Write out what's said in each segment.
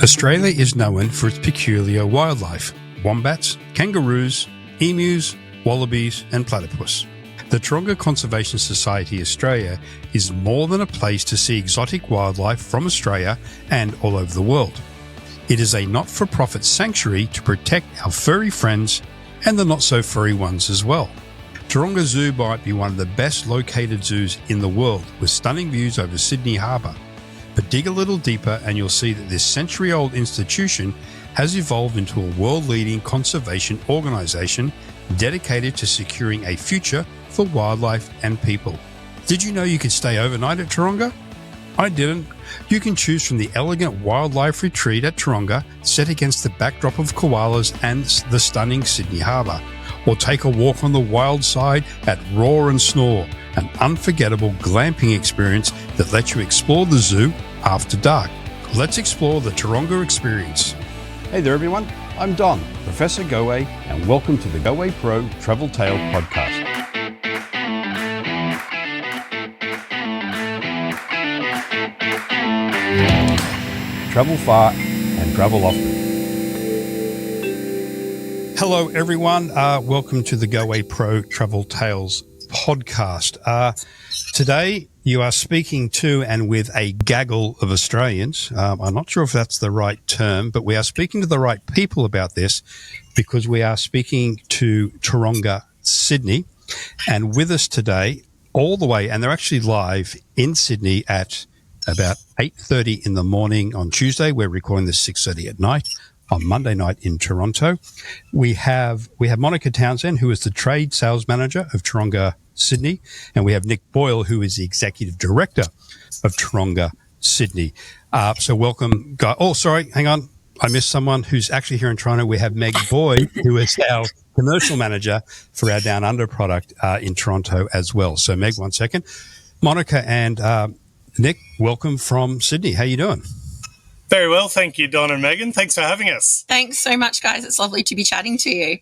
Australia is known for its peculiar wildlife: wombats, kangaroos, emus, wallabies and platypus. The Taronga Conservation Society Australia is more than a place to see exotic wildlife from Australia and all over the world. It is a not-for-profit sanctuary to protect our furry friends and the not-so-furry ones as well. Taronga Zoo might be one of the best located zoos in the world, with stunning views over Sydney Harbour. But dig a little deeper and you'll see that this century-old institution has evolved into a world-leading conservation organisation dedicated to securing a future for wildlife and people. Did you know you could stay overnight at Taronga? I didn't. You can choose from the elegant wildlife retreat at Taronga, set against the backdrop of koalas and the stunning Sydney Harbour. Or take a walk on the wild side at Roar and Snore, an unforgettable glamping experience that lets you explore the zoo after dark. Let's explore the Taronga experience. Hey there everyone, I'm Don, Professor Goway, and welcome to the GowayPro Travel Tale Podcast. Travel far and travel often. Hello, everyone. Welcome to the GowayPro Travel Tales podcast. Today, you are speaking to and with a gaggle of Australians. I'm not sure if that's the right term, but we are speaking to the right people about this because we are speaking to Taronga Sydney. And with us today, all the way, and they're actually live in Sydney at about 8:30 in the morning on Tuesday. We're recording this 6:30 at night. On Monday night in Toronto, we have Monika Townsend, who is the trade sales manager of Taronga Sydney, and we have Nic Boyle, who is the executive director of Taronga Sydney. So welcome, guys. Oh, sorry, hang on, I missed someone who's actually here in Toronto. We have Nic Boyle, who is our commercial manager for our Down Under product in Toronto as well. So Meg, one second. Monika and Nic, welcome from Sydney. How you doing? Very well, thank you, Don and Megan. Thanks for having us. Thanks so much, guys. It's lovely to be chatting to you.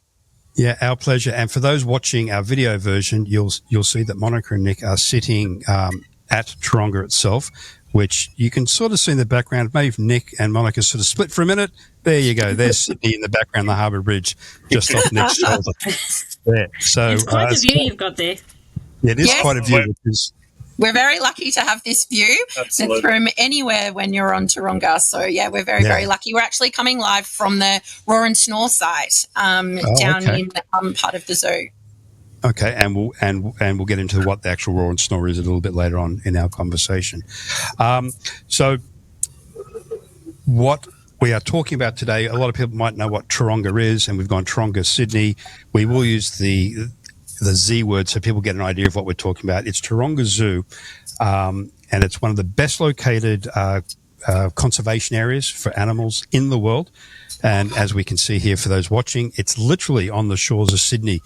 Yeah, our pleasure. And for those watching our video version, you'll see that Monika and Nic are sitting at Taronga itself, which you can sort of see in the background. Maybe if Nic and Monika sort of split for a minute. There you go. There's Sydney in the background, the Harbour Bridge, just off Nic's shoulder. There. So it's quite a view you've got there. Yeah, it is quite a view. We're very lucky to have this view. Absolutely. From anywhere when you're on Taronga. So, yeah, we're very lucky. We're actually coming live from the Roar and Snore site down in part of the zoo. Okay, and we'll get into what the actual Roar and Snore is a little bit later on in our conversation. So what we are talking about today, a lot of people might know what Taronga is, and we've gone Taronga Sydney. We will use the Z word so people get an idea of what we're talking about. It's Taronga Zoo, and it's one of the best located conservation areas for animals in the world. And as we can see here for those watching, it's literally on the shores of Sydney,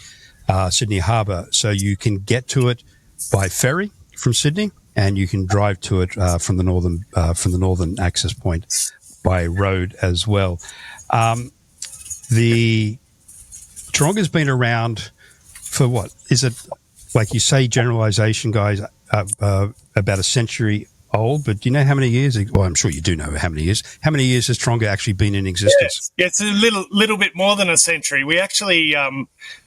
Sydney Harbour. So you can get to it by ferry from Sydney, and you can drive to it from the northern access point by road as well. The Taronga's been around for what? Is it, like you say, generalization, guys, about a century old, but do you know how many years? Well, I'm sure you do know how many years. How many years has Taronga actually been in existence? Yeah, it's a little bit more than a century. We actually,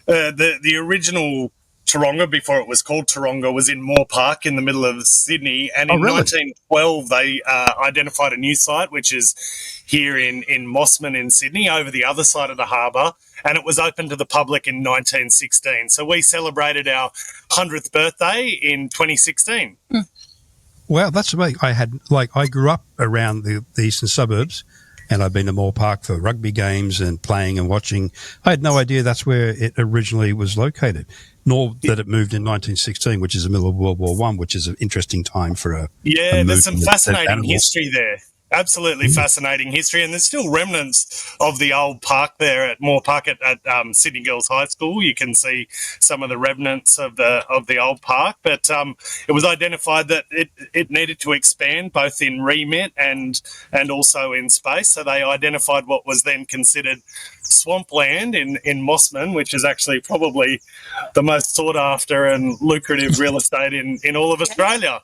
the original Taronga, before it was called Taronga, was in Moore Park in the middle of Sydney. And in 1912, they identified a new site, which is here in Mossman in Sydney, over the other side of the harbour. And it was open to the public in 1916. So we celebrated our 100th birthday in 2016. Wow, that's amazing. I grew up around the eastern suburbs, and I've been to Moore Park for rugby games and playing and watching. I had no idea that's where it originally was located, nor that it moved in 1916, which is the middle of World War I, which is an interesting time for a there's some fascinating history there. Absolutely fascinating history, and there's still remnants of the old park there at Moore Park at Sydney Girls High School. You can see some of the remnants of the old park, but it was identified that it needed to expand both in remit and also in space. So they identified what was then considered swampland in Mossman, which is actually probably the most sought after and lucrative real estate in all of Australia.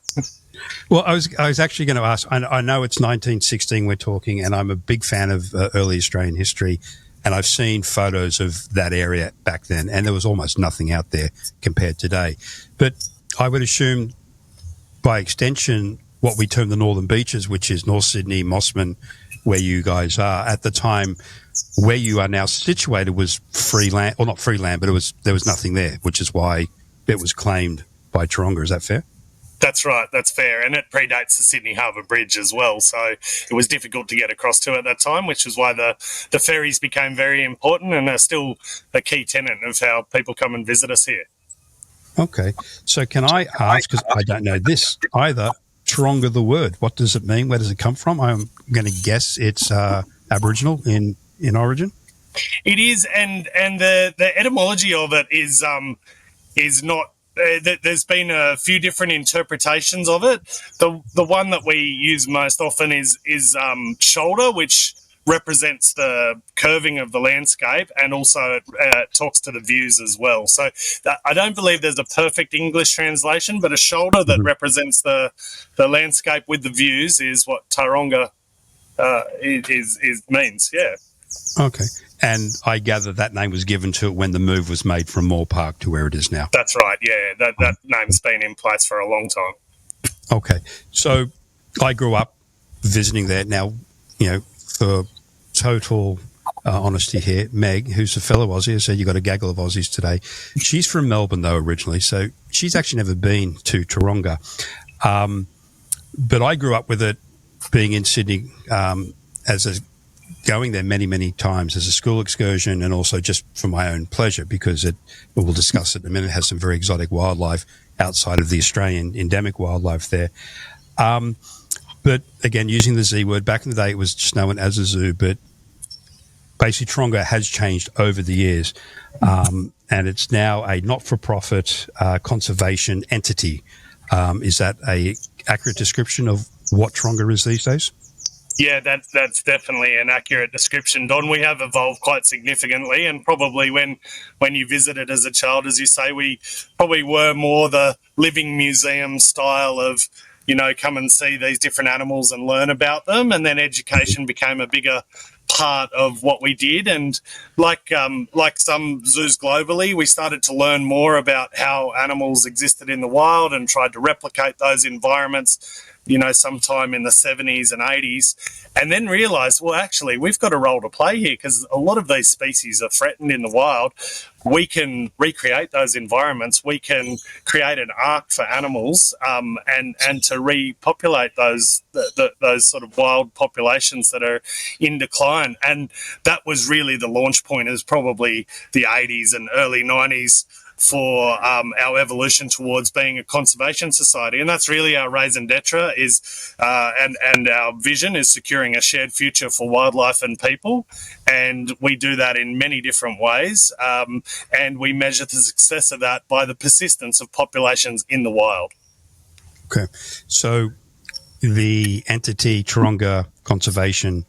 Well, I was actually going to ask. I know it's 1916 we're talking, and I'm a big fan of early Australian history, and I've seen photos of that area back then, and there was almost nothing out there compared today. But I would assume, by extension, what we term the Northern Beaches, which is North Sydney, Mossman, where you guys are at the time, where you are now situated, was free land, or not free land, but there was nothing there, which is why it was claimed by Taronga. Is that fair? That's right. That's fair. And it predates the Sydney Harbour Bridge as well. So it was difficult to get across to at that time, which is why the ferries became very important and are still a key tenet of how people come and visit us here. Okay. So can I ask, because I don't know this either, Taronga, the word, what does it mean? Where does it come from? I'm going to guess it's Aboriginal in origin. It is, and the etymology of it is not. There's been a few different interpretations of it. The one that we use most often is shoulder, which represents the curving of the landscape, and also it talks to the views as well. So I don't believe there's a perfect English translation, but a shoulder that represents the landscape with the views is what Taronga means. Yeah. Okay. And I gather that name was given to it when the move was made from Moore Park to where it is now. That's right, yeah. That name's been in place for a long time. Okay. So I grew up visiting there. Now, for total honesty here, Meg, who's a fellow Aussie, I said you got a gaggle of Aussies today. She's from Melbourne, though, originally. So she's actually never been to Taronga. But I grew up with it being in Sydney going there many, many times as a school excursion, and also just for my own pleasure, because we'll discuss it in a minute, has some very exotic wildlife outside of the Australian endemic wildlife there. But again, using the Z word, back in the day it was just known as a zoo, but basically Taronga has changed over the years, and it's now a not-for-profit conservation entity. Is that a accurate description of what Taronga is these days? Yeah, that's definitely an accurate description, Don. We have evolved quite significantly, and probably when you visited as a child, as you say, we probably were more the living museum style of, come and see these different animals and learn about them, and then education became a bigger part of what we did. And like some zoos globally, we started to learn more about how animals existed in the wild and tried to replicate those environments, sometime in the 70s and 80s, and then realised, well, actually, we've got a role to play here, because a lot of these species are threatened in the wild. We can recreate those environments. We can create an ark for animals, and to repopulate those sort of wild populations that are in decline. And that was really the launch point, is probably the 80s and early 90s for our evolution towards being a conservation society. And that's really our raison d'etre, and our vision is securing a shared future for wildlife and people. And we do that in many different ways. And we measure the success of that by the persistence of populations in the wild. Okay. So the entity Taronga Conservation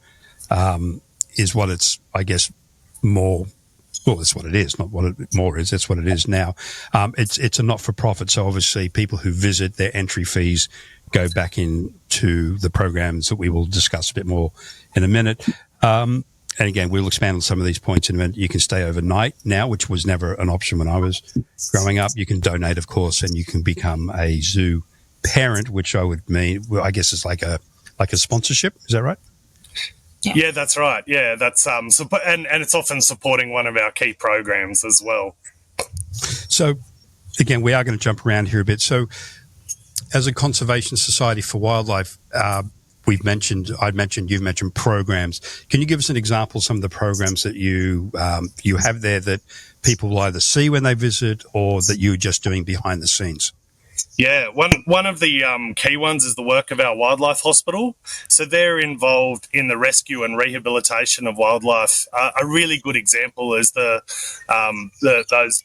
is what it's, I guess, more. Well, that's what it is, not what it more is. That's what it is now. It's a not-for-profit, so obviously people who visit, their entry fees go back into the programs that we will discuss a bit more in a minute. And again, we'll expand on some of these points in a minute. You can stay overnight now, which was never an option when I was growing up. You can donate, of course, and you can become a zoo parent, which I guess is like a sponsorship. Is that right? Yeah, that's right. Yeah, that's and it's often supporting one of our key programs as well. So, again, we are going to jump around here a bit. So, as a conservation society for wildlife, you've mentioned programs. Can you give us an example of some of the programs that you have there that people will either see when they visit, or that you're just doing behind the scenes? Yeah, one of the key ones is the work of our wildlife hospital. So they're involved in the rescue and rehabilitation of wildlife. A really good example is those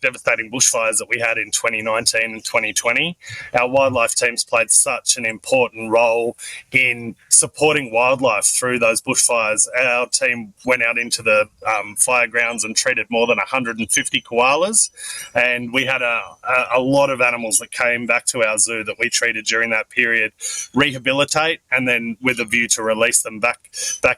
devastating bushfires that we had in 2019 and 2020. Our wildlife teams played such an important role in supporting wildlife through those bushfires. Our team went out into the fire grounds and treated more than 150 koalas, and we had a lot of animals that came back back to our zoo that we treated during that period, rehabilitate, and then with a view to release them back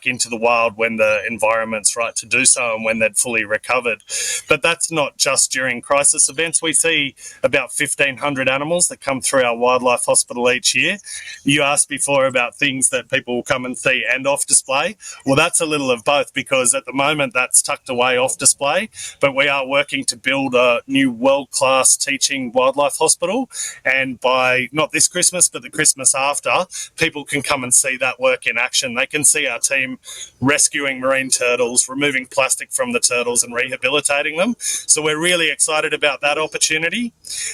into the wild when the environment's right to do so and when they'd fully recovered. But that's not just during crisis events. We see about 1,500 animals that come through our wildlife hospital each year. You asked before about things that people will come and see and off display. Well, that's a little of both, because at the moment that's tucked away off display, but we are working to build a new world-class teaching wildlife hospital, and by not this Christmas but the Christmas after, people can come and see that work in action. They can see our team rescuing marine turtles, removing plastic from the turtles and rehabilitating them. So we're really excited about that opportunity.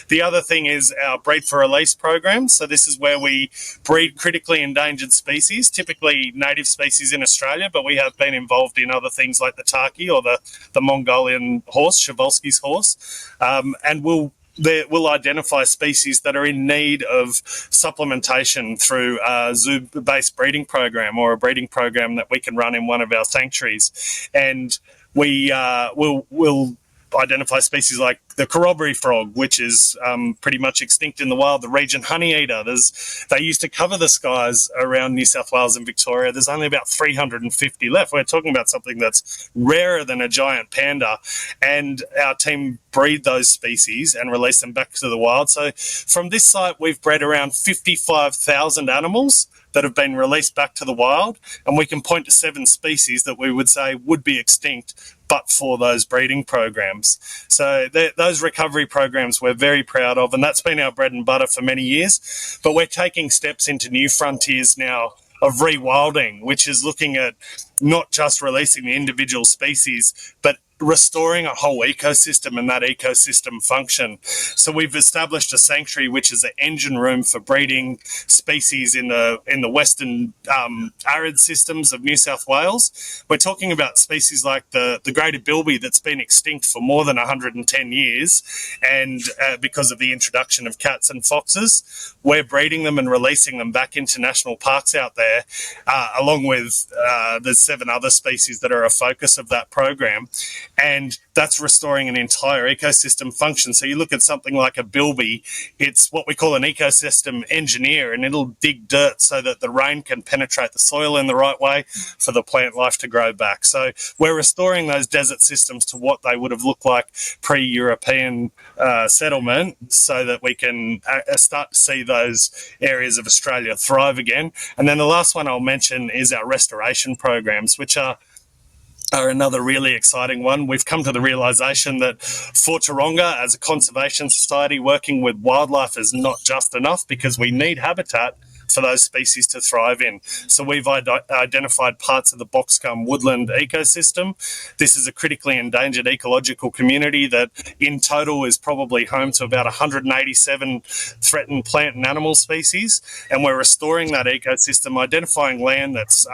The other thing is our breed for release program. So this is where we breed critically endangered species, typically native species in Australia, but we have been involved in other things like the Taki or the Mongolian horse, Przewalski's horse, and we'll identify species that are in need of supplementation through a zoo-based breeding program or a breeding program that we can run in one of our sanctuaries. And we will identify species like the corroboree frog, which is pretty much extinct in the wild, the Regent honeyeater. They used to cover the skies around New South Wales and Victoria. There's only about 350 left. We're talking about something that's rarer than a giant panda, and our team breed those species and release them back to the wild. So from this site, we've bred around 55,000 animals that have been released back to the wild, and we can point to 7 species that we would say would be extinct but for those breeding programs. So those recovery programs we're very proud of, and that's been our bread and butter for many years. But we're taking steps into new frontiers now of rewilding, which is looking at not just releasing the individual species, but restoring a whole ecosystem and that ecosystem function. So we've established a sanctuary which is an engine room for breeding species in the western arid systems of New South Wales. We're talking about species like the greater bilby that's been extinct for more than 110 years, and because of the introduction of cats and foxes, we're breeding them and releasing them back into national parks out there, along with the 7 other species that are a focus of that program. And that's restoring an entire ecosystem function. So you look at something like a bilby, it's what we call an ecosystem engineer, and it'll dig dirt so that the rain can penetrate the soil in the right way for the plant life to grow back. So we're restoring those desert systems to what they would have looked like pre-European settlement, so that we can start to see those areas of Australia thrive again. And then the last one I'll mention is our restoration programs, which are another really exciting one. We've come to the realisation that for Taronga, as a conservation society, working with wildlife is not just enough, because we need habitat for those species to thrive in. So we've identified parts of the boxgum woodland ecosystem. This is a critically endangered ecological community that in total is probably home to about 187 threatened plant and animal species. And we're restoring that ecosystem, identifying land that's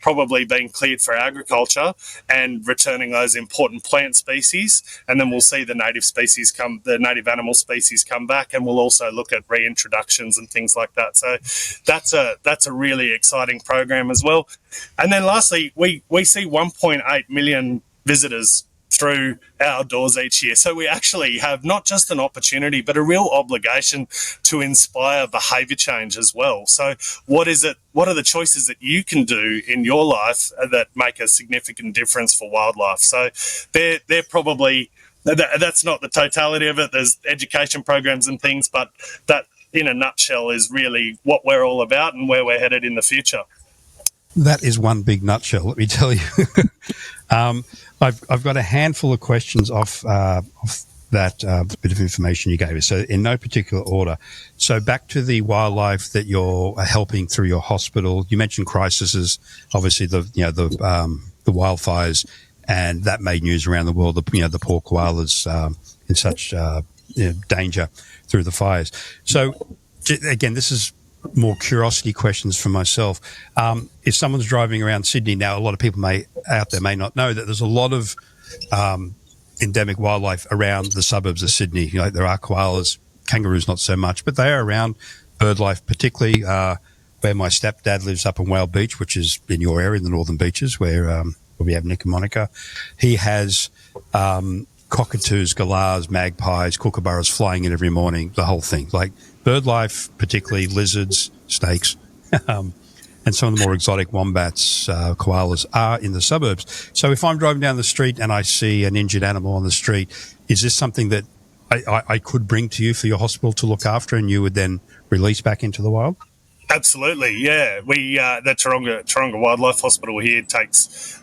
probably being cleared for agriculture, and returning those important plant species. And then we'll see the native animal species come back, and we'll also look at reintroductions and things like that. So that's a really exciting program as well. And then lastly, we see 1.8 million visitors through our doors each year. So we actually have not just an opportunity, but a real obligation to inspire behaviour change as well. So what are the choices that you can do in your life that make a significant difference for wildlife? So they're probably, that's not the totality of it. There's education programs and things, but that in a nutshell is really what we're all about and where we're headed in the future. That is one big nutshell, let me tell you. I've got a handful of questions off that bit of information you gave us. So in no particular order. So back to the wildlife that you're helping through your hospital. You mentioned crises, obviously the wildfires, and that made news around the world. The poor koalas in such danger through the fires. So again, this is more curiosity questions for myself. If someone's driving around Sydney now, a lot of people out there may not know that there's a lot of endemic wildlife around the suburbs of Sydney. There are koalas, kangaroos not so much, but they are around. Bird life, particularly where my stepdad lives up in Whale Beach, which is in your area, in the Northern Beaches, where we have Nic and Monika. He has cockatoos, galahs, magpies, kookaburras flying in every morning, the whole thing. Like bird life, particularly lizards, snakes, and some of the more exotic wombats, koalas are in the suburbs. So if I'm driving down the street and I see an injured animal on the street, is this something that I could bring to you for your hospital to look after and you would then release back into the wild? Absolutely, yeah. We the Taronga Wildlife Hospital here takes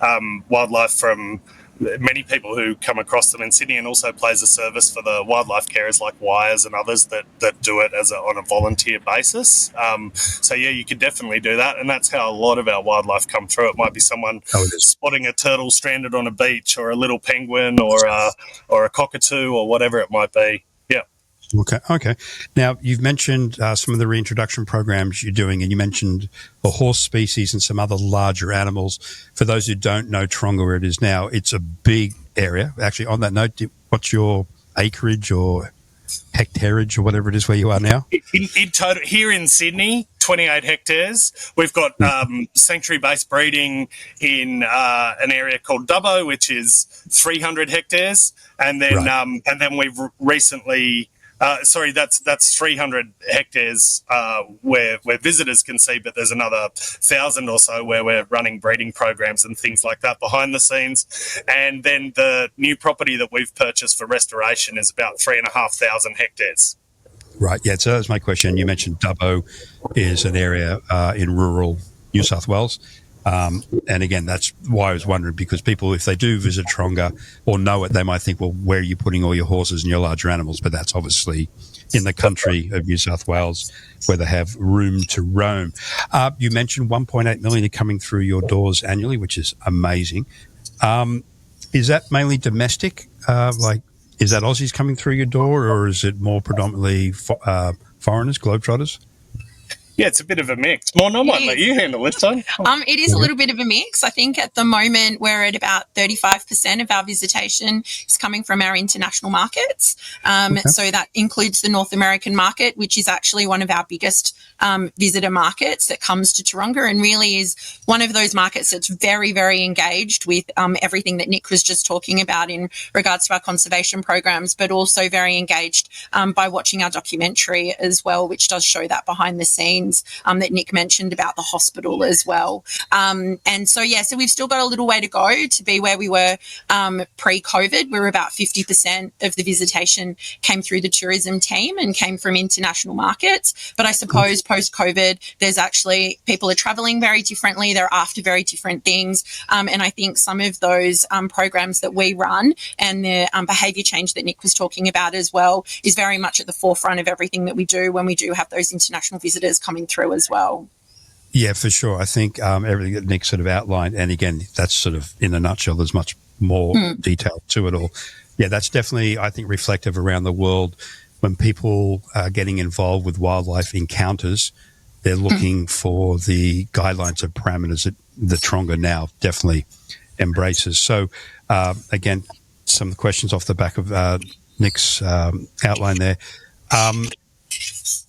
wildlife from many people who come across them in Sydney, and also plays a service for the wildlife carers like Wires and others that do it on a volunteer basis. So yeah, you could definitely do that, and that's how a lot of our wildlife come through. It might be someone spotting a turtle stranded on a beach, or a little penguin, or a cockatoo, or whatever it might be. Yeah. Okay. Now, you've mentioned some of the reintroduction programs you're doing, and you mentioned the horse species and some other larger animals. For those who don't know Taronga where it is now, it's a big area. Actually, on that note, what's your acreage or hectareage or whatever it is where you are now? In total, here in Sydney, 28 hectares. We've got sanctuary-based breeding in an area called Dubbo, which is 300 hectares, and then we've recently. That's 300 hectares where visitors can see, but there's another 1,000 or so where we're running breeding programs and things like that behind the scenes. And then the new property that we've purchased for restoration is about 3,500 hectares. Right, yeah, so that's my question. You mentioned Dubbo is an area in rural New South Wales. And again, that's why I was wondering, because people, if they do visit Taronga or know it, they might think, well, where are you putting all your horses and your larger animals? But that's obviously in the country of New South Wales where they have room to roam. You mentioned 1.8 million are coming through your doors annually, which is amazing. Is that mainly domestic? Is that Aussies coming through your door, or is it more predominantly foreigners, globetrotters? Yeah, it's a bit of a mix. I might let you handle this time. It is a little bit of a mix. I think at the moment we're at about 35% of our visitation is coming from our international markets. So that includes the North American market, which is actually one of our biggest visitor markets that comes to Taronga, and really is one of those markets that's very, very engaged with everything that Nic was just talking about in regards to our conservation programs, but also very engaged by watching our documentary as well, which does show that behind the scenes that Nic mentioned about the hospital as well. So we've still got a little way to go to be where we were pre-COVID. We were about 50% of the visitation came through the tourism team and came from international markets. But I suppose post-COVID, there's actually people are traveling very differently. They're after very different things. And I think some of those programs that we run and the behaviour change that Nic was talking about as well is very much at the forefront of everything that we do when we do have those international visitors coming through as well. Yeah, for sure. I think everything that Nic sort of outlined, and again, that's sort of in a nutshell, there's much more detail to it all. Yeah, that's definitely, I think, reflective around the world. When people are getting involved with wildlife encounters, they're looking for the guidelines and parameters that the Taronga now definitely embraces. So, again, some of the questions off the back of Nic's outline there.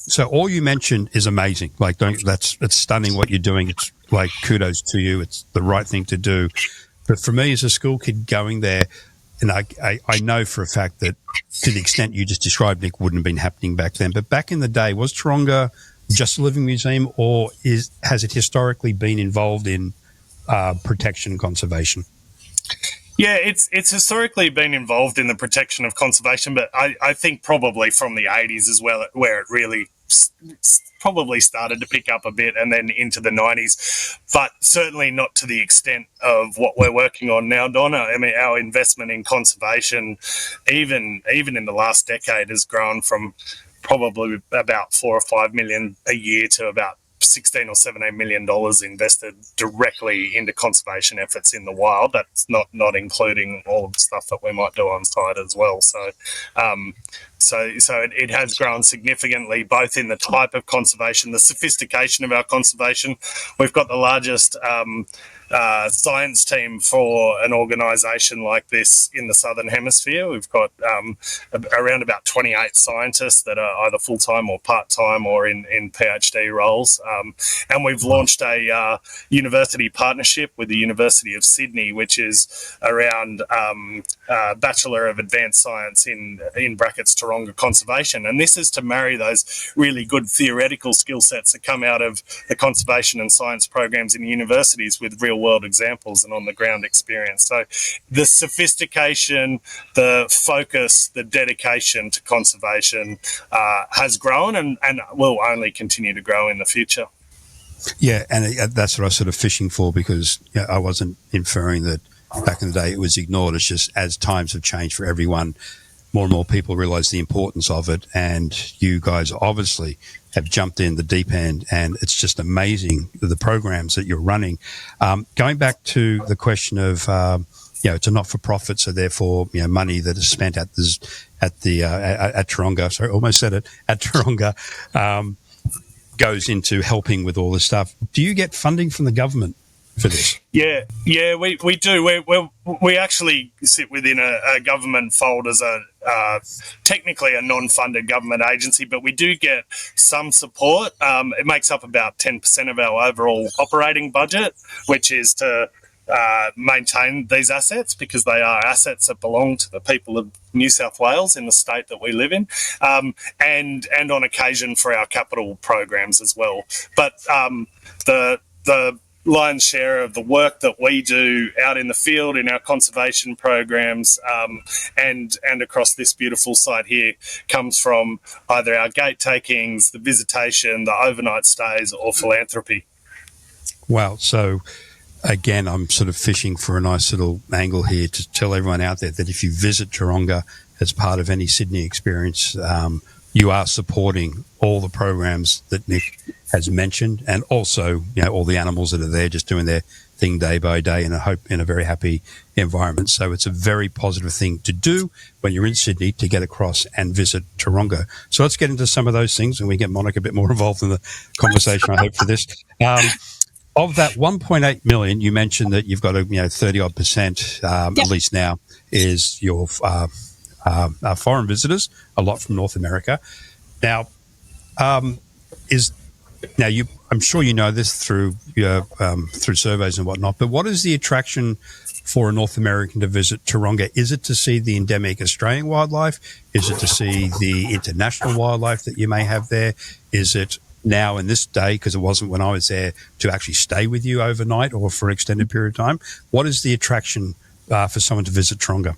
So all you mentioned is amazing. It's stunning what you're doing. It's like kudos to you. It's the right thing to do. But for me as a school kid going there, and I know for a fact that to the extent you just described, Nic, wouldn't have been happening back then. But back in the day, was Taronga just a living museum, or has it historically been involved in protection and conservation? Yeah, it's historically been involved in the protection of conservation, but I think probably from the 80s as well, where it really probably started to pick up a bit, and then into the 90s, but certainly not to the extent of what we're working on now, Donna. I mean, our investment in conservation, even in the last decade, has grown from probably about 4 or 5 million a year to about 16 or 17 million dollars invested directly into conservation efforts in the wild. That's not including all of the stuff that we might do on site as well. So it has grown significantly, both in the type of conservation, the sophistication of our conservation. We've got the largest science team for an organisation like this in the Southern Hemisphere. We've got around about 28 scientists that are either full-time or part-time or in PhD roles. And we've launched a university partnership with the University of Sydney, which is around Bachelor of Advanced Science in brackets Taronga Conservation. And this is to marry those really good theoretical skill sets that come out of the conservation and science programs in universities with real-world examples and on-the-ground experience. So the sophistication, the focus, the dedication to conservation has grown and will only continue to grow in the future. Yeah, and that's what I was sort of fishing for, because I wasn't inferring that back in the day it was ignored. It's just as times have changed for everyone, more and more people realise the importance of it, and you guys obviously have jumped in the deep end, and it's just amazing the programs that you're running. Going back to the question of, it's a not-for-profit, so therefore, money that is spent at Taronga, sorry, almost said it, at Taronga, goes into helping with all this stuff. Do you get funding from the government for this? Yeah, we do. We actually sit within a government fold as technically a non-funded government agency, but we do get some support. It makes up about 10% of our overall operating budget, which is to maintain these assets, because they are assets that belong to the people of New South Wales in the state that we live in, and on occasion for our capital programs as well. But the lion's share of the work that we do out in the field in our conservation programs and across this beautiful site here comes from either our gate takings, the visitation, the overnight stays, or philanthropy. Wow. So again, I'm sort of fishing for a nice little angle here to tell everyone out there that if you visit Taronga as part of any Sydney experience, you are supporting all the programs that Nic has mentioned, and also, all the animals that are there just doing their thing day by day, and I hope in a very happy environment. So it's a very positive thing to do when you're in Sydney, to get across and visit Taronga. So let's get into some of those things, and we get Monika a bit more involved in the conversation, I hope, for this. Of that 1.8 million, you mentioned that you've got a 30-odd%, at least now, is your foreign visitors, a lot from North America. Now, I'm sure you know this through surveys and whatnot, but what is the attraction for a North American to visit Taronga? Is it to see the endemic Australian wildlife? Is it to see the international wildlife that you may have there? Is it now in this day, because it wasn't when I was there, to actually stay with you overnight or for an extended period of time? What is the attraction for someone to visit Taronga?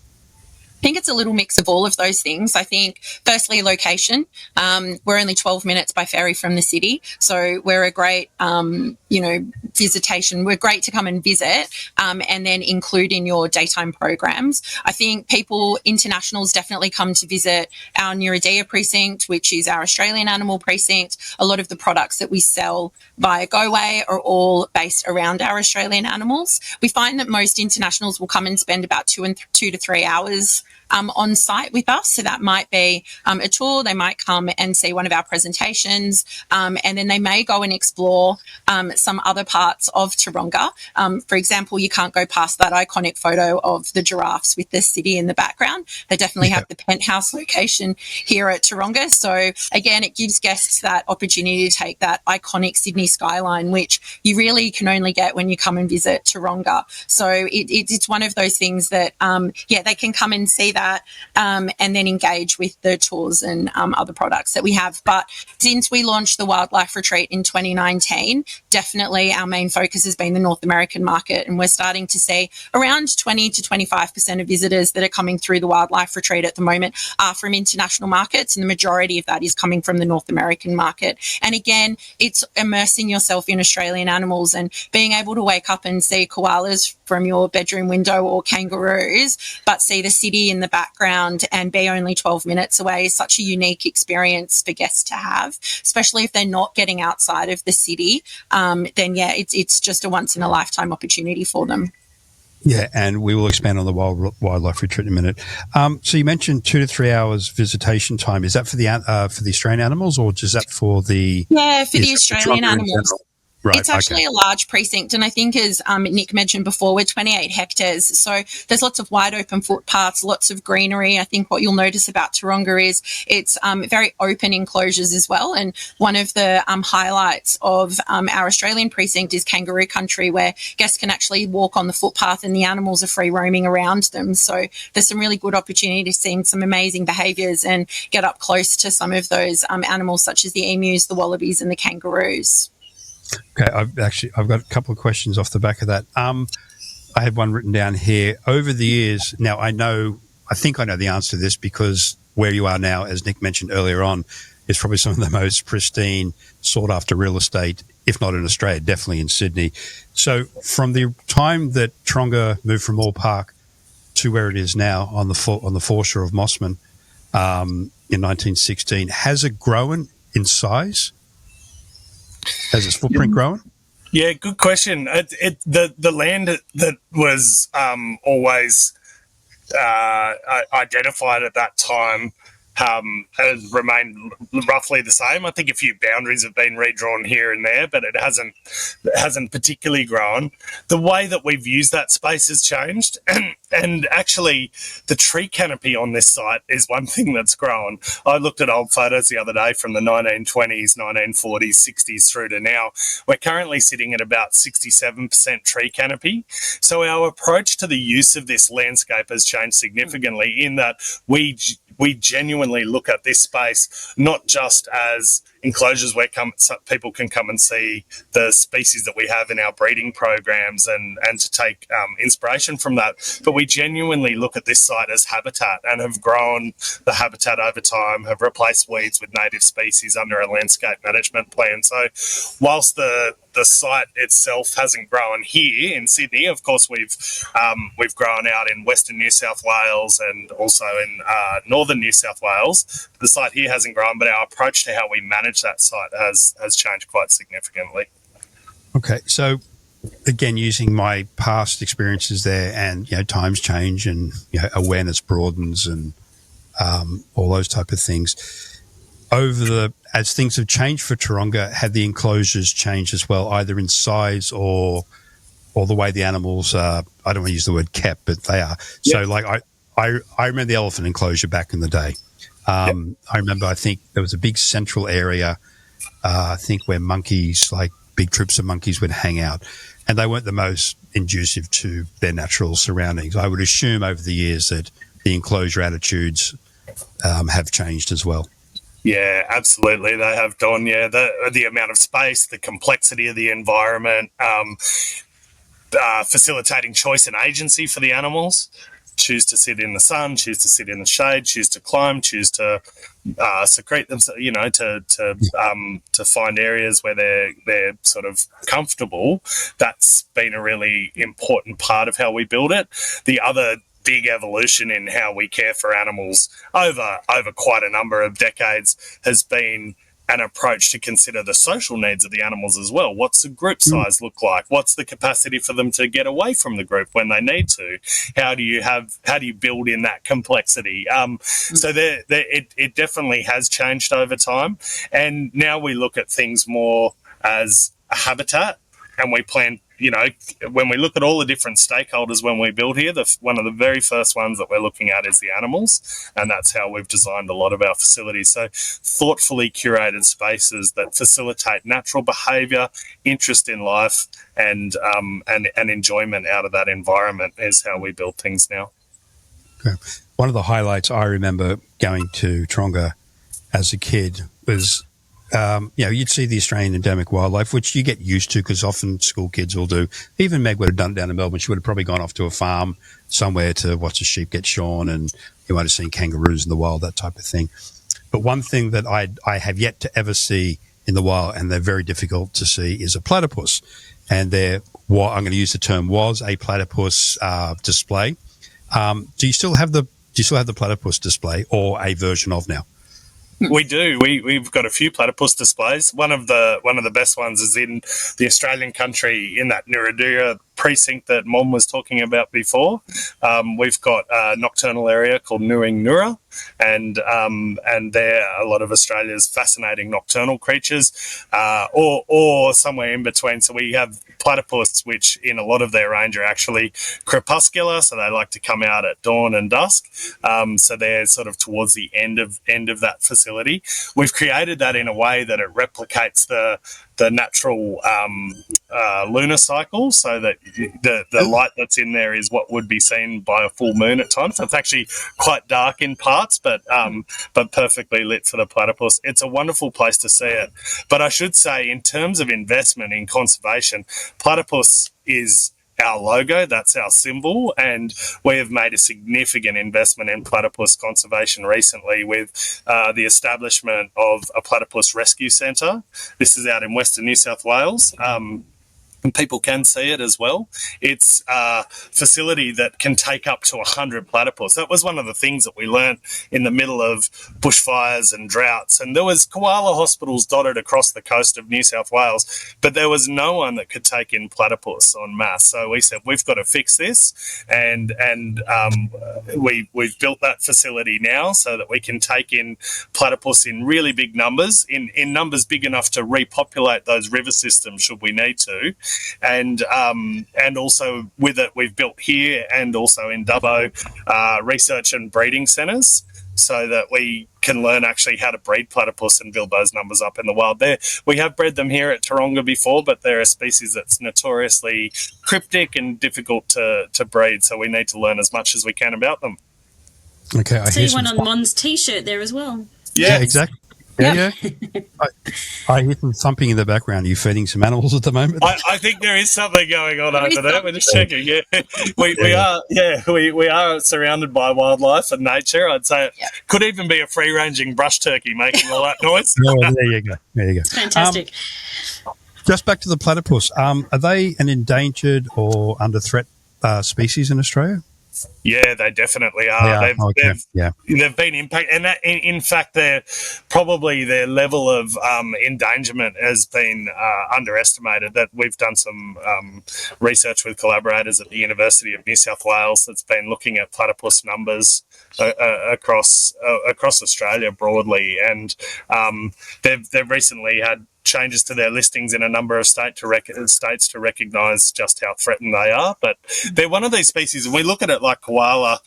I think it's a little mix of all of those things. I think, firstly, location. We're only 12 minutes by ferry from the city, so we're a great, visitation. We're great to come and visit, and then include in your daytime programs. I think internationals definitely come to visit our Nuridea precinct, which is our Australian animal precinct. A lot of the products that we sell via Goway are all based around our Australian animals. We find that most internationals will come and spend about 2 to 3 hours on site with us. So that might be a tour. They might come and see one of our presentations, and then they may go and explore some other parts of Taronga. For example, you can't go past that iconic photo of the giraffes with the city in the background. They definitely have the penthouse location here at Taronga. So again, it gives guests that opportunity to take that iconic Sydney skyline, which you really can only get when you come and visit Taronga. So it's one of those things that, they can come and see that, and then engage with the tours and other products that we have. But since we launched the Wildlife Retreat in 2019, definitely our main focus has been the North American market, and we're starting to see around 20 to 25% of visitors that are coming through the Wildlife Retreat at the moment are from international markets, and the majority of that is coming from the North American market. And again, it's immersing yourself in Australian animals and being able to wake up and see koalas from your bedroom window or kangaroos, but see the city in the background and be only 12 minutes away is such a unique experience for guests to have, especially if they're not getting outside of the city. Then it's just a once in a lifetime opportunity for them. Yeah, and we will expand on the wildlife retreat in a minute. So you mentioned 2 to 3 hours visitation time. Is that for the Australian animals, or is that for the? Yeah, for the Is that Australian Taronga in animals. general? Right. It's actually a large precinct, and I think, as Nic mentioned before, we're 28 hectares. So there's lots of wide open footpaths, lots of greenery. I think what you'll notice about Taronga is it's very open enclosures as well. And one of the highlights of our Australian precinct is kangaroo country, where guests can actually walk on the footpath and the animals are free roaming around them. So there's some really good opportunity to see some amazing behaviours and get up close to some of those animals, such as the emus, the wallabies, and the kangaroos. Okay, I've got a couple of questions off the back of that. I had one written down here. Over the years, now I think I know the answer to this, because where you are now, as Nic mentioned earlier on, is probably some of the most pristine, sought-after real estate, if not in Australia, definitely in Sydney. So from the time that Taronga moved from Moore Park to where it is now on the foreshore of Mossman in 1916, has it grown in size? Has its footprint grown? Yeah, good question. The land that was always identified at that time has remained roughly the same. I think a few boundaries have been redrawn here and there, but it hasn't particularly grown. The way that we've used that space has changed, and actually the tree canopy on this site is one thing that's grown. I looked at old photos the other day from the 1920s, 1940s, 60s through to now. We're currently sitting at about 67% tree canopy. So our approach to the use of this landscape has changed significantly, in that we genuinely look at this space not just as enclosures where people can come and see the species that we have in our breeding programs and to take inspiration from that, but we genuinely look at this site as habitat, and have grown the habitat over time, have replaced weeds with native species under a landscape management plan. So whilst the site itself hasn't grown here in Sydney, of course we've grown out in Western New South Wales and also in Northern New South Wales. The site here hasn't grown, but our approach to how we manage that site has changed quite significantly. Okay, so again, using my past experiences there, and times change, and awareness broadens, and all those type of things. As things have changed for Taronga, had the enclosures changed as well, either in size or the way the animals are? I don't want to use the word kept, but they are. Yep. So, like I remember the elephant enclosure back in the day. Yep. I remember, I think there was a big central area, I think, where monkeys, like big troops of monkeys, would hang out, and they weren't the most conducive to their natural surroundings. I would assume over the years that the enclosure attitudes have changed as well. Yeah, absolutely. They have done. Yeah, the amount of space, the complexity of the environment, facilitating choice and agency for the animals. Choose to sit in the sun, choose to sit in the shade, choose to climb, choose to secrete themselves, to find areas where they're sort of comfortable. That's been a really important part of how we build it. The other big evolution in how we care for animals over quite a number of decades has been an approach to consider the social needs of the animals as well. What's the group size look like? What's the capacity for them to get away from the group when they need to? How do you build in that complexity? So it definitely has changed over time. And now we look at things more as a habitat, and we plan, when we look at all the different stakeholders when we build here, one of the very first ones that we're looking at is the animals, and that's how we've designed a lot of our facilities. So thoughtfully curated spaces that facilitate natural behaviour, interest in life, and enjoyment out of that environment is how we build things now. Okay. One of the highlights I remember going to Taronga as a kid was you'd see the Australian endemic wildlife, which you get used to because often school kids will do. Even Meg would have done it down in Melbourne. She would have probably gone off to a farm somewhere to watch the sheep get shorn, and you might have seen kangaroos in the wild, that type of thing. But one thing that I have yet to ever see in the wild, and they're very difficult to see, is a platypus. And I'm going to use the term was a platypus display. Do you still have the platypus display, or a version of now? We do. We've got a few platypus displays. One of the best ones is in the Australian country, in that Nuradura precinct that Mom was talking about before, we've got a nocturnal area called Nuing Nura, and they're a lot of Australia's fascinating nocturnal creatures, or somewhere in between. So we have platypus, which in a lot of their range are actually crepuscular, so they like to come out at dawn and dusk. So they're sort of towards the end of that facility. We've created that in a way that it replicates the natural lunar cycle, so that the light that's in there is what would be seen by a full moon at times. So it's actually quite dark in parts, but perfectly lit for the platypus. It's a wonderful place to see it. But I should say, in terms of investment in conservation, platypus is our logo, that's our symbol, and we have made a significant investment in platypus conservation recently with the establishment of a platypus rescue centre. This is out in Western New South Wales. And people can see it as well. It's a facility that can take up to 100 platypus. That was one of the things that we learnt in the middle of bushfires and droughts. And there was koala hospitals dotted across the coast of New South Wales, but there was no one that could take in platypus en masse. So we said, we've got to fix this. And we've built that facility now so that we can take in platypus in really big numbers, in numbers big enough to repopulate those river systems should we need to. And also with it, we've built here and also in Dubbo research and breeding centres so that we can learn actually how to breed platypus and build those numbers up in the wild. We have bred them here at Taronga before, but they're a species that's notoriously cryptic and difficult to breed, so we need to learn as much as we can about them. Okay, I see one on Mon's T-shirt there as well. Yeah, exactly. Yeah. I hear some thumping in the background. Are you feeding some animals at the moment? I think there is something going on over there. We're just checking. Yeah, we are surrounded by wildlife and nature. I'd say it could even be a free-ranging brush turkey making all that noise. There you go. Fantastic. Just back to the platypus. Are they an endangered or under threat species in Australia? Yeah, they definitely are. They've been impacted, and that, in fact, their level of endangerment has been underestimated. That we've done some research with collaborators at the University of New South Wales that's been looking at platypus numbers across Australia broadly, and they've recently had changes to their listings in a number of states to recognise just how threatened they are. But they're one of these species, and we look at it like koala.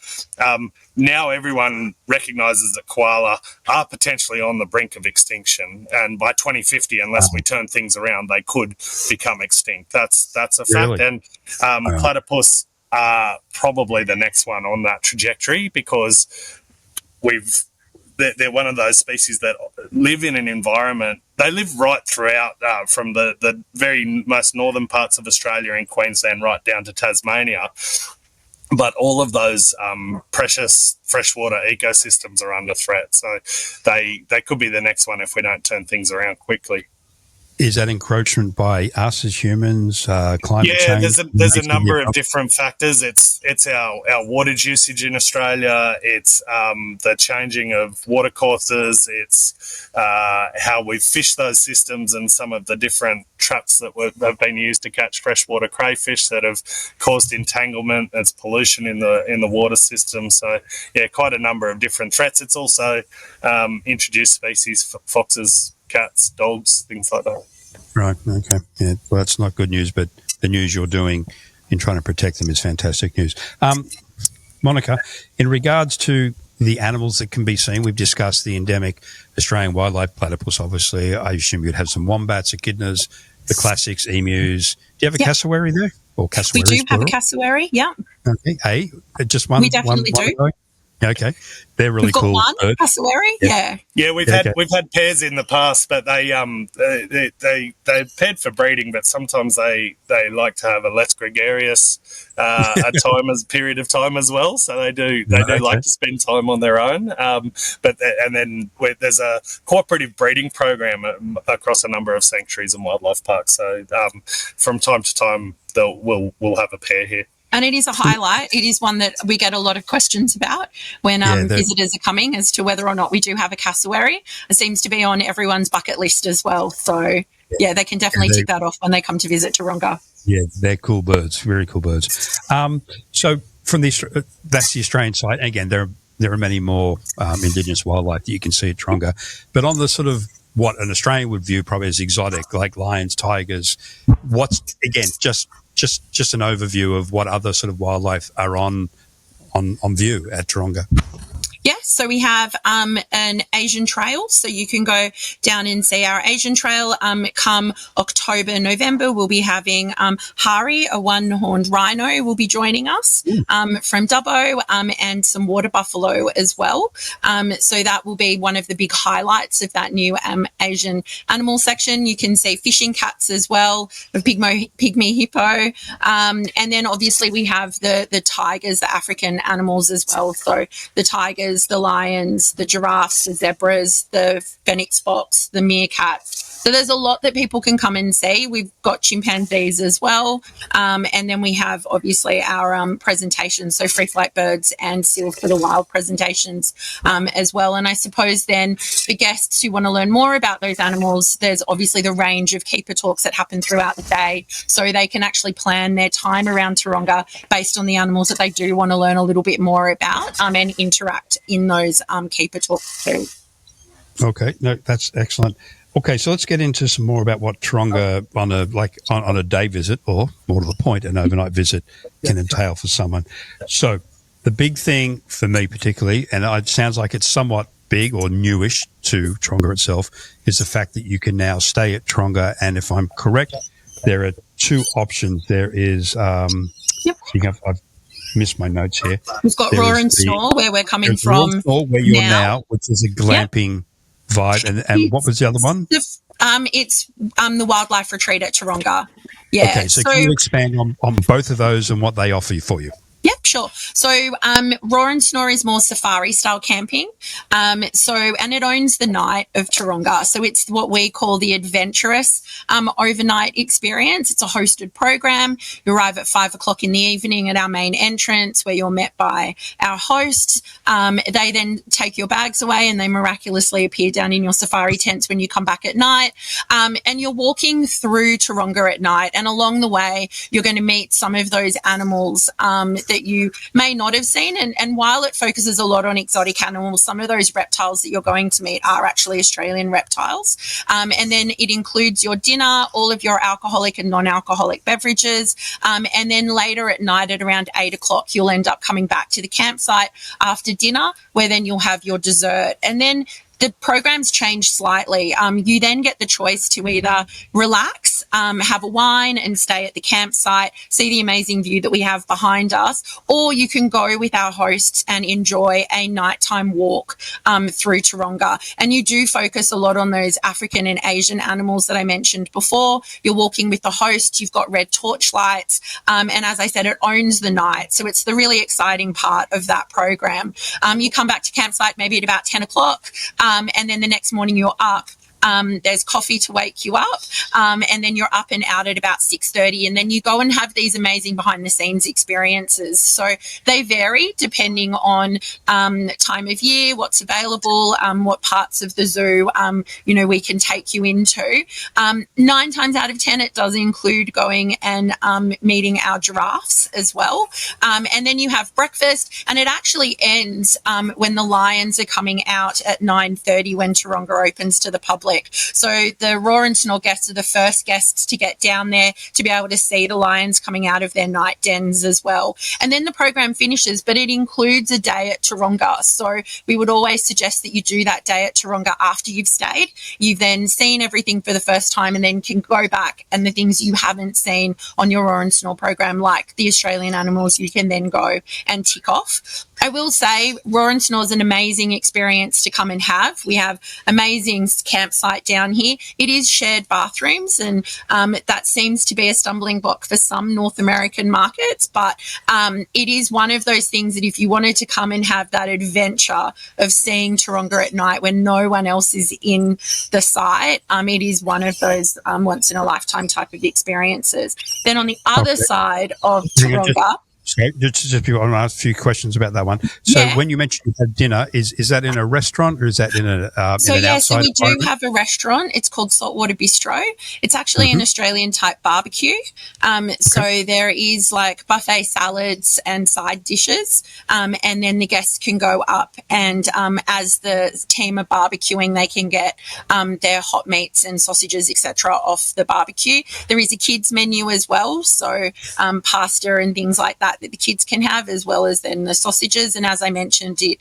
Now everyone recognises that koala are potentially on the brink of extinction, and by 2050, unless we turn things around, they could become extinct. That's a fact. Really? And platypus are probably the next one on that trajectory because they're one of those species that live in an environment. They live right throughout from the very most northern parts of Australia in Queensland right down to Tasmania. But all of those precious freshwater ecosystems are under threat. So they could be the next one if we don't turn things around quickly. Is that encroachment by us as humans, climate change? Yeah, there's a number of different factors. It's our waterage usage in Australia. It's the changing of water courses. It's how we fish those systems and some of the different traps that have been used to catch freshwater crayfish that have caused entanglement. There's pollution in the water system. So, yeah, quite a number of different threats. It's also introduced species, foxes, cats, dogs, things like that. Right, okay. Yeah, well, that's not good news, but the news you're doing in trying to protect them is fantastic news. Monika, in regards to the animals that can be seen, we've discussed the endemic Australian wildlife platypus, obviously. I assume you'd have some wombats, echidnas, the classics, emus. Do you have a cassowary there? Or cassowaries, we do have a cassowary, yeah. Okay, just one? We definitely do. Okay, they're really cool. We've got one cassowary, Yeah, we've had pairs in the past, but they're paired for breeding, but sometimes they like to have a less gregarious period of time as well. So they do like to spend time on their own. And then there's a cooperative breeding program across a number of sanctuaries and wildlife parks. So from time to time we'll have a pair here. And it is a highlight. It is one that we get a lot of questions about when visitors are coming as to whether or not we do have a cassowary. It seems to be on everyone's bucket list as well. So, yeah, they can definitely tick that off when they come to visit Taronga. Yeah, they're cool birds, very cool birds. So from that's the Australian side. Again, there are many more indigenous wildlife that you can see at Taronga, but on the sort of what an Australian would view probably as exotic, like lions, tigers. What's again just an overview of what other sort of wildlife are on view at Taronga. Yeah, so we have an Asian trail, so you can go down and see our Asian trail. Come October, November, we'll be having Hari, a one-horned rhino, will be joining us from Dubbo, and some water buffalo as well. So that will be one of the big highlights of that new Asian animal section. You can see fishing cats as well, the pygmy hippo, and then obviously we have the tigers, the African animals as well. So the tigers, the lions, the giraffes, the zebras, the phoenix fox, the meerkats. So there's a lot that people can come and see. We've got chimpanzees as well. And then we have obviously our presentations, so free flight birds and seal for the wild presentations as well. And I suppose then for guests who want to learn more about those animals, there's obviously the range of keeper talks that happen throughout the day. So they can actually plan their time around Taronga based on the animals that they do want to learn a little bit more about and interact in those keeper talks too. Okay, no, that's excellent. Okay, so let's get into some more about what Taronga on a day visit, or more to the point, an overnight visit can entail for someone. So the big thing for me particularly, and it sounds like it's somewhat big or newish to Taronga itself, is the fact that you can now stay at Taronga. And if I'm correct, there are two options. There is, I've missed my notes here. We've got Roar and Snore, where we're coming from where you're now, which is a glamping vibe. And what was the other one? It's the wildlife retreat at Taronga. Yeah. Okay, so can you expand on both of those and what they offer for you? Yep, sure. So Roar and Snore is more safari style camping. And it owns the night of Taronga. So it's what we call the adventurous overnight experience. It's a hosted program. You arrive at 5:00 in the evening at our main entrance, where you're met by our hosts. They then take your bags away and they miraculously appear down in your safari tents when you come back at night. And you're walking through Taronga at night, and along the way you're going to meet some of those animals that you may not have seen. And while it focuses a lot on exotic animals, some of those reptiles that you're going to meet are actually Australian reptiles. And then it includes your dinner, all of your alcoholic and non-alcoholic beverages. And then later at night at around 8:00, you'll end up coming back to the campsite after dinner, where then you'll have your dessert. And then the programs change slightly. You then get the choice to either relax, have a wine and stay at the campsite, see the amazing view that we have behind us, or you can go with our hosts and enjoy a nighttime walk through Taronga. And you do focus a lot on those African and Asian animals that I mentioned before. You're walking with the host, you've got red torchlights, and as I said, it owns the night. So it's the really exciting part of that program. You come back to campsite maybe at about 10:00, and then the next morning you're up. There's coffee to wake you up, and then you're up and out at about 6:30, and then you go and have these amazing behind the scenes experiences. So they vary depending on time of year, what's available, what parts of the zoo we can take you into. 9 times out of 10 it does include going and meeting our giraffes as well, and then you have breakfast, and it actually ends when the lions are coming out at 9:30 when Taronga opens to the public. So the Roar and Snore guests are the first guests to get down there to be able to see the lions coming out of their night dens as well. And then the program finishes, but it includes a day at Taronga. So we would always suggest that you do that day at Taronga after you've stayed. You've then seen everything for the first time, and then can go back, and the things you haven't seen on your Roar and Snore program, like the Australian animals, you can then go and tick off. I will say Roar and Snore is an amazing experience to come and have. We have amazing campsite down here. It is shared bathrooms, and that seems to be a stumbling block for some North American markets, but it is one of those things that if you wanted to come and have that adventure of seeing Taronga at night when no one else is in the site, it is one of those once in a lifetime type of experiences. Then on the other side of Taronga, So just I want to ask a few questions about that one. So when you mentioned you had dinner, is that in a restaurant or is that in an outside so we do environment? have a restaurant. It's called Saltwater Bistro. It's actually an Australian type barbecue. So there is like buffet salads and side dishes, and then the guests can go up and as the team are barbecuing, they can get their hot meats and sausages, etc., off the barbecue. There is a kids menu as well, so pasta and things like that the kids can have, as well as then the sausages. And as I mentioned, it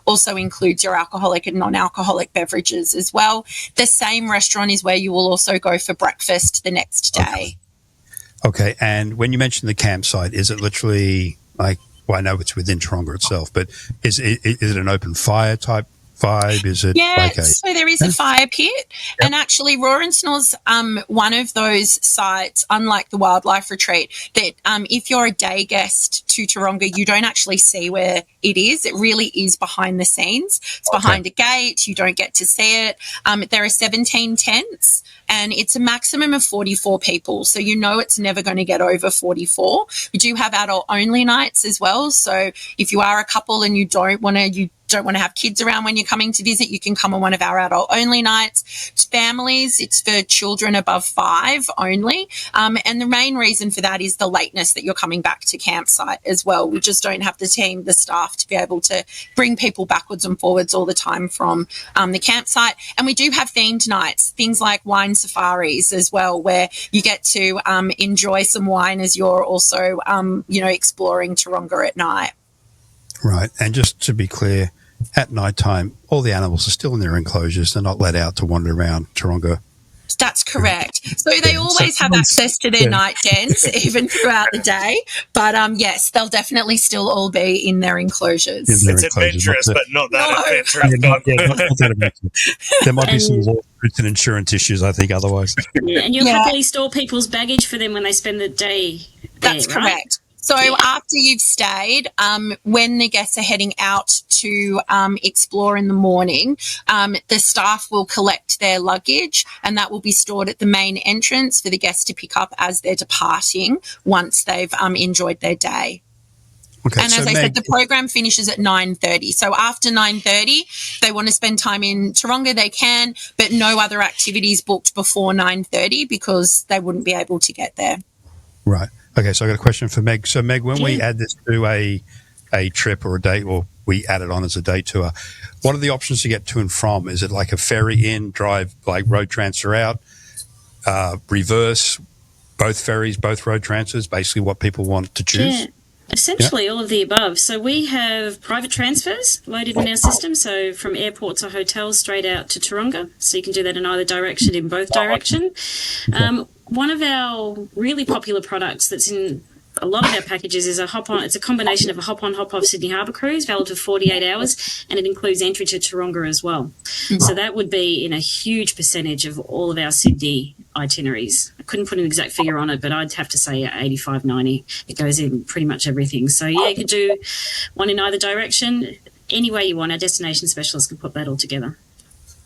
also includes your alcoholic and non-alcoholic beverages as well. The same restaurant is where you will also go for breakfast the next day. Okay, and when you mentioned the campsite, is it literally like, well, I know it's within Taronga itself, but is it an open fire type vibe? Is it so there is a fire pit, and actually Roarandsnor's one of those sites, unlike the wildlife retreat, that if you're a day guest to Taronga, you don't actually see where it is. It really is behind the scenes. It's behind a gate. You don't get to see it. There are 17 tents, and it's a maximum of 44 people. So you know it's never going to get over 44. We do have adult-only nights as well. So if you are a couple and you don't want to have kids around when you're coming to visit, you can come on one of our adult-only nights. It's families, it's for children above 5 only. And the main reason for that is the lateness that you're coming back to campsite as well. We just don't have the staff to be able to bring people backwards and forwards all the time from the campsite. And we do have themed nights, things like wine safaris as well, where you get to enjoy some wine as you're also, exploring Taronga at night. Right. And just to be clear, at night time, all the animals are still in their enclosures. They're not let out to wander around Taronga. That's correct. So they always have access to their night dens, even throughout the day. But yes, they'll definitely still all be in their enclosures. It's adventurous, but not that adventurous. Not that adventurous. There might be some lawsuits and insurance issues, I think, otherwise. Yeah, and you'll happily store people's baggage for them when they spend the day there, That's correct. So after you've stayed, when the guests are heading out to explore in the morning, the staff will collect their luggage, and that will be stored at the main entrance for the guests to pick up as they're departing once they've enjoyed their day. Okay, and as I said, the program finishes at 9:30. So after 9:30, they want to spend time in Taronga, they can, but no other activities booked before 9:30 because they wouldn't be able to get there. Right. Okay, so I got a question for Meg. So, Meg, when we add this to a trip or a day, or we add it on as a day tour, what are the options to get to and from? Is it like a ferry in, drive, like road transfer out, reverse, both ferries, both road transfers, basically what people want to choose? Yeah. Essentially all of the above. So we have private transfers loaded in our system, so from airports or hotels straight out to Taronga. So you can do that in either direction, in both direction. One of our really popular products that's in a lot of our packages is a hop-on. It's a combination of a hop-on, hop-off Sydney Harbour cruise, valid for 48 hours, and it includes entry to Taronga as well. So that would be in a huge percentage of all of our Sydney itineraries. I couldn't put an exact figure on it, but I'd have to say 85, 90. It goes in pretty much everything. So, yeah, you could do one in either direction. Any way you want, our destination specialist can put that all together.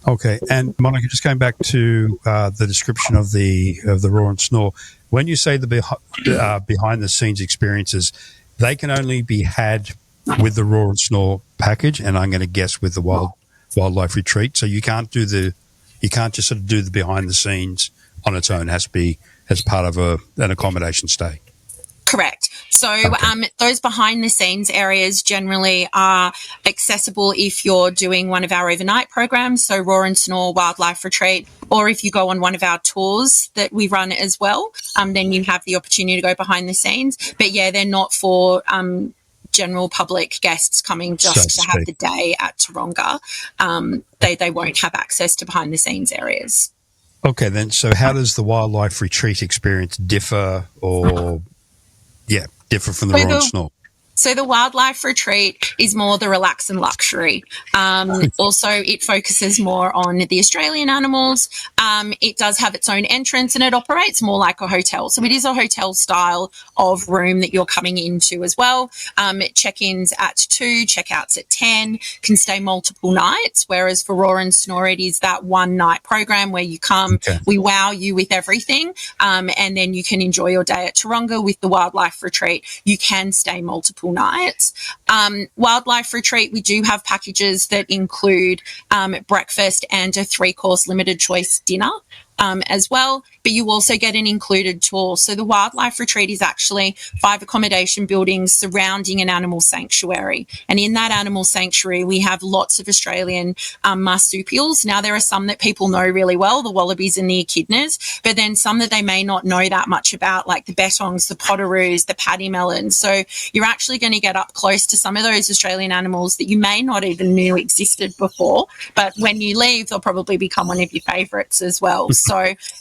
Okay, and Monika, just going back to the description of the roar and snore, when you say the behind the scenes experiences, they can only be had with the roar and snore package, and I'm going to guess with the wildlife retreat. So you can't just sort of do the behind the scenes on its own. It has to be as part of an accommodation stay. Correct. So those behind the scenes areas generally are accessible if you're doing one of our overnight programs, so Roar and Snore Wildlife Retreat, or if you go on one of our tours that we run as well, then you have the opportunity to go behind the scenes. But yeah, they're not for general public guests coming just to have the day at Taronga. They won't have access to behind the scenes areas. Okay, then. So how does the wildlife retreat experience differ from the roar and snore? So the wildlife retreat is more the relax and luxury. Also, it focuses more on the Australian animals. It does have its own entrance and it operates more like a hotel. So it is a hotel style of room that you're coming into as well. Check-ins at 2, check-outs at 10, can stay multiple nights, whereas for Roar and Snore, it is that one night program where you come, we wow you with everything, and then you can enjoy your day at Taronga. With the wildlife retreat, you can stay multiple nights. Wildlife retreat, we do have packages that include breakfast and a 3-course limited choice dinner as well, but you also get an included tour. So the wildlife retreat is actually 5 accommodation buildings surrounding an animal sanctuary, and in that animal sanctuary we have lots of Australian marsupials. Now there are some that people know really well, the wallabies and the echidnas, but then some that they may not know that much about, like the bettongs, the potoroos, the paddy melons. So you're actually going to get up close to some of those Australian animals that you may not even knew existed before, but when you leave they'll probably become one of your favourites as well. So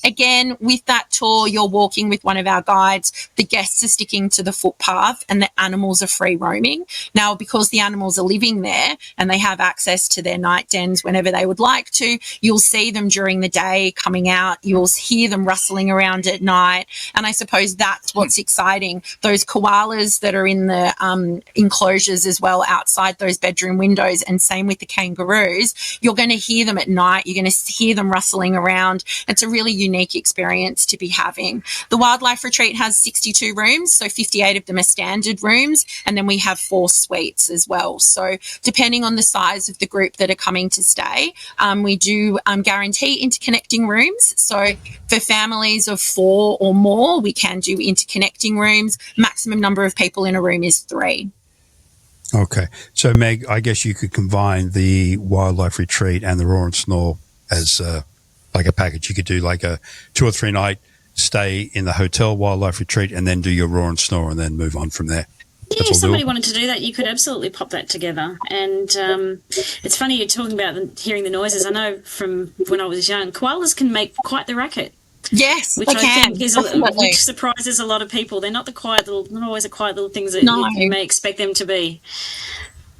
again, with that tour, you're walking with one of our guides. The guests are sticking to the footpath and the animals are free roaming. Now, because the animals are living there and they have access to their night dens whenever they would like to, you'll see them during the day coming out. You'll hear them rustling around at night. And I suppose that's what's exciting. Those koalas that are in the enclosures as well outside those bedroom windows, and same with the kangaroos, you're going to hear them at night. You're going to hear them rustling around. It's a really unique experience to be having. The wildlife retreat has 62 rooms, so 58 of them are standard rooms, and then we have 4 suites as well. So depending on the size of the group that are coming to stay, we do guarantee interconnecting rooms. So for families of 4 or more, we can do interconnecting rooms. Maximum number of people in a room is 3. Okay. So, Meg, I guess you could combine the wildlife retreat and the Roar and Snore as like a package. You could do like a 2 or 3 night stay in the hotel wildlife retreat and then do your Roar and Snore and then move on from there. Yeah, if somebody wanted to do that, you could absolutely pop that together. And it's funny you're talking about hearing the noises. I know from when I was young, koalas can make quite the racket. Yes, which they I can. think which surprises a lot of people. They're not not always the quiet little things that you may expect them to be.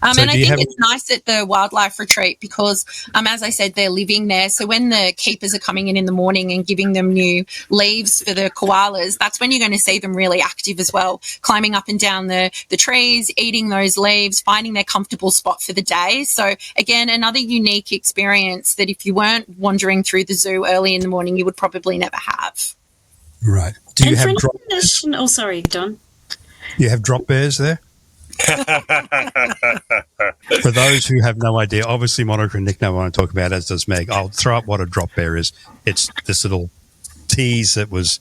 And I think it's nice at the wildlife retreat because, as I said, they're living there. So when the keepers are coming in the morning and giving them new leaves for the koalas, that's when you're going to see them really active as well, climbing up and down the trees, eating those leaves, finding their comfortable spot for the day. So, again, another unique experience that if you weren't wandering through the zoo early in the morning, you would probably never have. Right. Do you have drop bears? Oh, sorry, Don. You have drop bears there? For those who have no idea, obviously Monika and Nic know what I'm talking about, as does Meg. I'll throw up what a drop bear is. It's this little tease that was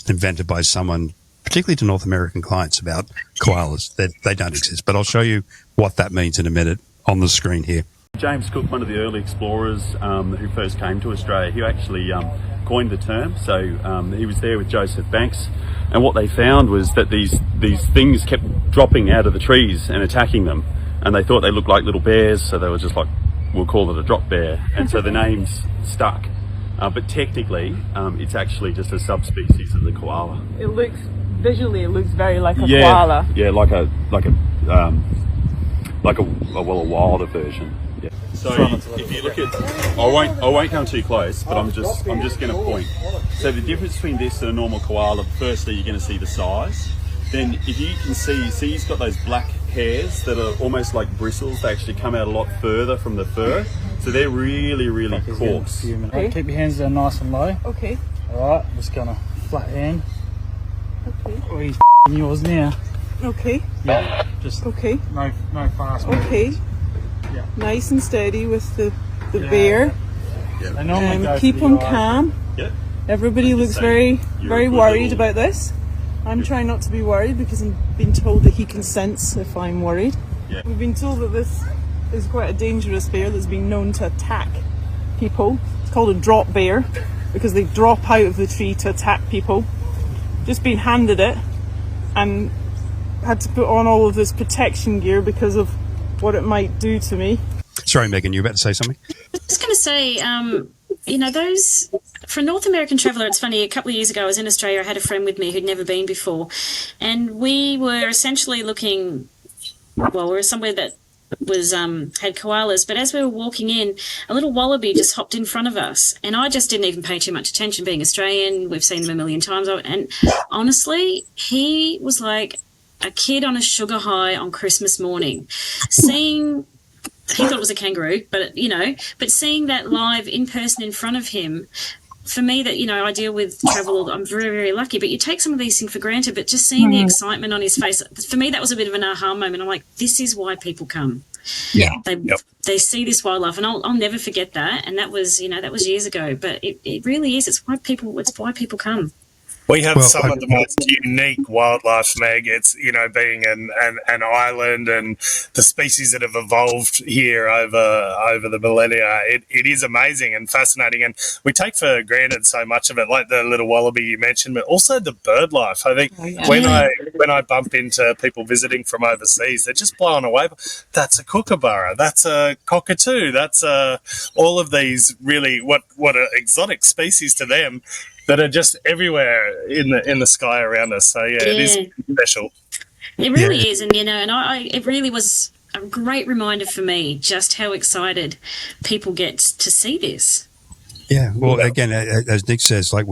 invented by someone, particularly to North American clients, about koalas. They don't exist, but I'll show you what that means in a minute on the screen here. James Cook, one of the early explorers who first came to Australia, he actually coined the term. So he was there with Joseph Banks, and what they found was that these things kept dropping out of the trees and attacking them, and they thought they looked like little bears, so they were just like, we'll call it a drop bear, and so the name's stuck. But technically, it's actually just a subspecies of the koala. It looks very like a koala. Yeah, like a wilder version. Yeah. So if you look at, I won't come too close, but I'm just going to point. So the difference between this and a normal koala, firstly, you're going to see the size. Then if you can see he's got those black hairs that are almost like bristles. They actually come out a lot further from the fur, so they're really, really coarse. Okay. Keep your hands down nice and low. Okay. All right, just gonna flat hand. Okay. Oh, he's yours now. Okay. Yeah. Just okay. No fast movements. Okay. Yeah. Nice and steady with the bear. Yeah. Keep him calm. Yeah. Everybody looks very worried about this. I'm trying not to be worried because I'm being told that he can sense if I'm worried. Yeah. We've been told that this is quite a dangerous bear that's been known to attack people. It's called a drop bear because they drop out of the tree to attack people. Just been handed it and had to put on all of this protection gear because of what it might do to me. Sorry, Megan, you were about to say something? I was going to say, those... For a North American traveller, it's funny, a couple of years ago I was in Australia, I had a friend with me who'd never been before, and we were essentially looking we were somewhere that was had koalas, but as we were walking in, a little wallaby just hopped in front of us, and I just didn't even pay too much attention. Being Australian, we've seen them a million times, and honestly, he was like a kid on a sugar high on Christmas morning. He thought it was a kangaroo, but seeing that live in person in front of him, for me, that, I deal with travel, I'm very, very lucky, but you take some of these things for granted, but just seeing the excitement on his face, for me, that was a bit of an aha moment. I'm like, this is why people come. Yeah. They see this wildlife, and I'll never forget that. And that was years ago, but it really is. It's why people come. We have some of the most unique wildlife, Meg. It's, being an island and the species that have evolved here over the millennia. It is amazing and fascinating. And we take for granted so much of it, like the little wallaby you mentioned, but also the bird life. I think when I bump into people visiting from overseas, they're just blown away. That's a kookaburra. That's a cockatoo. That's all of these really what are exotic species to them, that are just everywhere in the sky around us. So it is special. It really is, and it really was a great reminder for me just how excited people get to see this. Yeah, well, again, as Nic says, like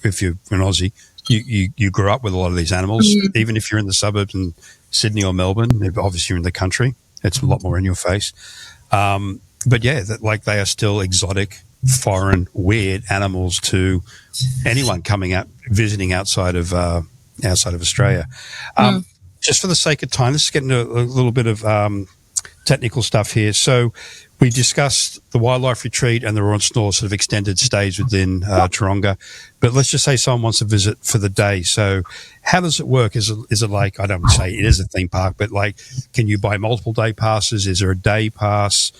if you're an Aussie, you grew up with a lot of these animals. Even if you're in the suburbs in Sydney or Melbourne, obviously you're in the country, it's a lot more in your face. But yeah, they are still exotic, foreign, weird animals to anyone coming out visiting outside of Australia. Just for the sake of time, let's get into a little bit of technical stuff here. So we discussed the wildlife retreat and the Roaring Snore sort of extended stays within Taronga, but let's just say someone wants to visit for the day. So how does it work? Is it like, I don't want to say it is a theme park, but like, can you buy multiple day passes? Is there a day pass?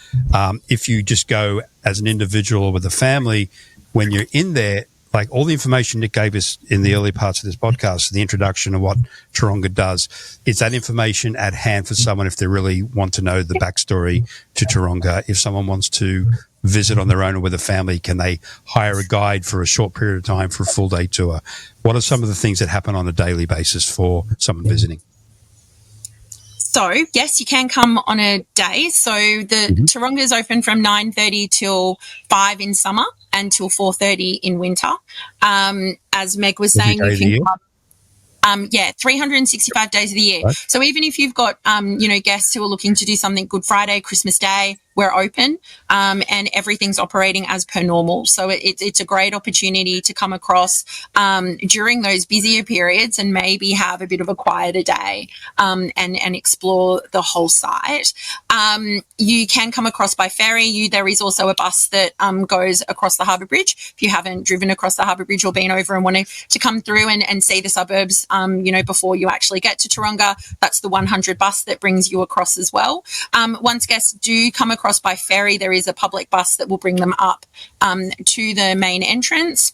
If you just go as an individual or with a family, when you're in there, like all the information Nic gave us in the early parts of this podcast, the introduction of what Taronga does, is that information at hand for someone if they really want to know the backstory to Taronga? If someone wants to visit on their own or with a family, can they hire a guide for a short period of time for a full day tour? What are some of the things that happen on a daily basis for someone visiting? So, yes, you can come on a day. So the Taronga is open from 9:30 till 5 in summer and till 4:30 in winter. As Meg was saying, you can come. 365 days of the year. Right. So even if you've got, guests who are looking to do something Good Friday, Christmas Day, we're open, and everything's operating as per normal. So it's a great opportunity to come across during those busier periods and maybe have a bit of a quieter day and explore the whole site. You can come across by ferry. There is also a bus that goes across the Harbour Bridge. If you haven't driven across the Harbour Bridge or been over and want to come through and see the suburbs, before you actually get to Taronga, that's the 100 bus that brings you across as well. Once guests do come across by ferry, there is a public bus that will bring them up to the main entrance.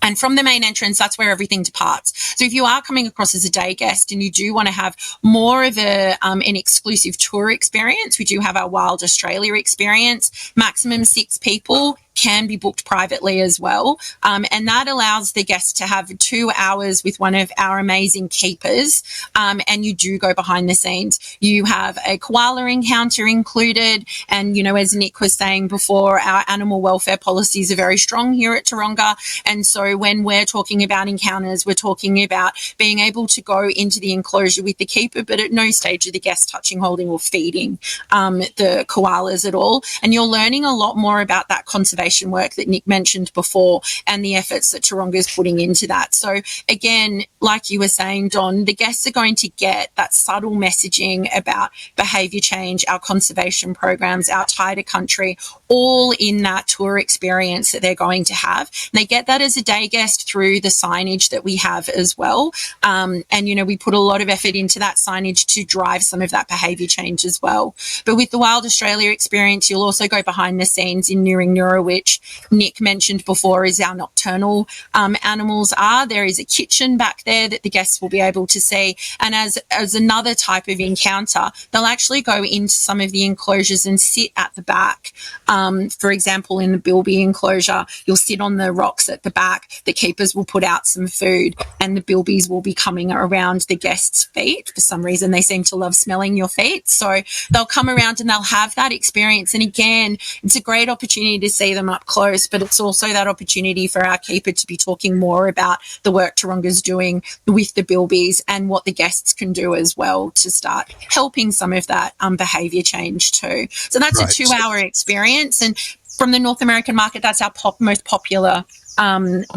And from the main entrance, that's where everything departs. So if you are coming across as a day guest and you do want to have more of an exclusive tour experience, we do have our Wild Australia experience. Maximum 6 people can be booked privately as well. And that allows the guest to have 2 hours with one of our amazing keepers. And you do go behind the scenes. You have a koala encounter included. And, as Nic was saying before, our animal welfare policies are very strong here at Taronga. And so when we're talking about encounters, we're talking about being able to go into the enclosure with the keeper, but at no stage are the guests touching, holding or feeding the koalas at all. And you're learning a lot more about that conservation work that Nic mentioned before and the efforts that Taronga is putting into that. So again, like you were saying, Don, the guests are going to get that subtle messaging about behaviour change, our conservation programs, our tie to country, all in that tour experience that they're going to have. And they get that as a day guest through the signage that we have as well. And, we put a lot of effort into that signage to drive some of that behaviour change as well. But with the Wild Australia experience, you'll also go behind the scenes in Nuring Nura which Nic mentioned before is our nocturnal animals are. There is a kitchen back there that the guests will be able to see. And as another type of encounter, they'll actually go into some of the enclosures and sit at the back. For example, in the bilby enclosure, you'll sit on the rocks at the back. The keepers will put out some food and the bilbies will be coming around the guests' feet. For some reason, they seem to love smelling your feet. So they'll come around and they'll have that experience. And again, it's a great opportunity to see them up close, but it's also that opportunity for our keeper to be talking more about the work Taronga's doing with the bilbies and what the guests can do as well to start helping some of that behaviour change too. So that's a 2-hour experience. And from the North American market, that's our most popular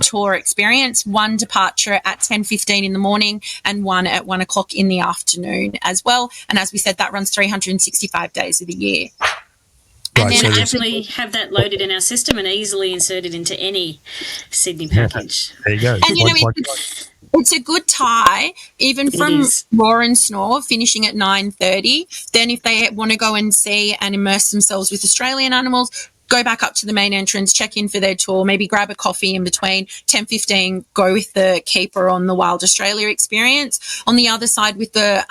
tour experience. One departure at 10:15 in the morning and one at 1 o'clock in the afternoon as well. And as we said, that runs 365 days of the year. And then actually have that loaded in our system and easily inserted into any Sydney package. There you go. And it's a good tie, even from Roar and Snore, finishing at 9:30. Then if they want to go and see and immerse themselves with Australian animals, go back up to the main entrance, check in for their tour, maybe grab a coffee in between. 10:15, go with the keeper on the Wild Australia experience. On the other side with the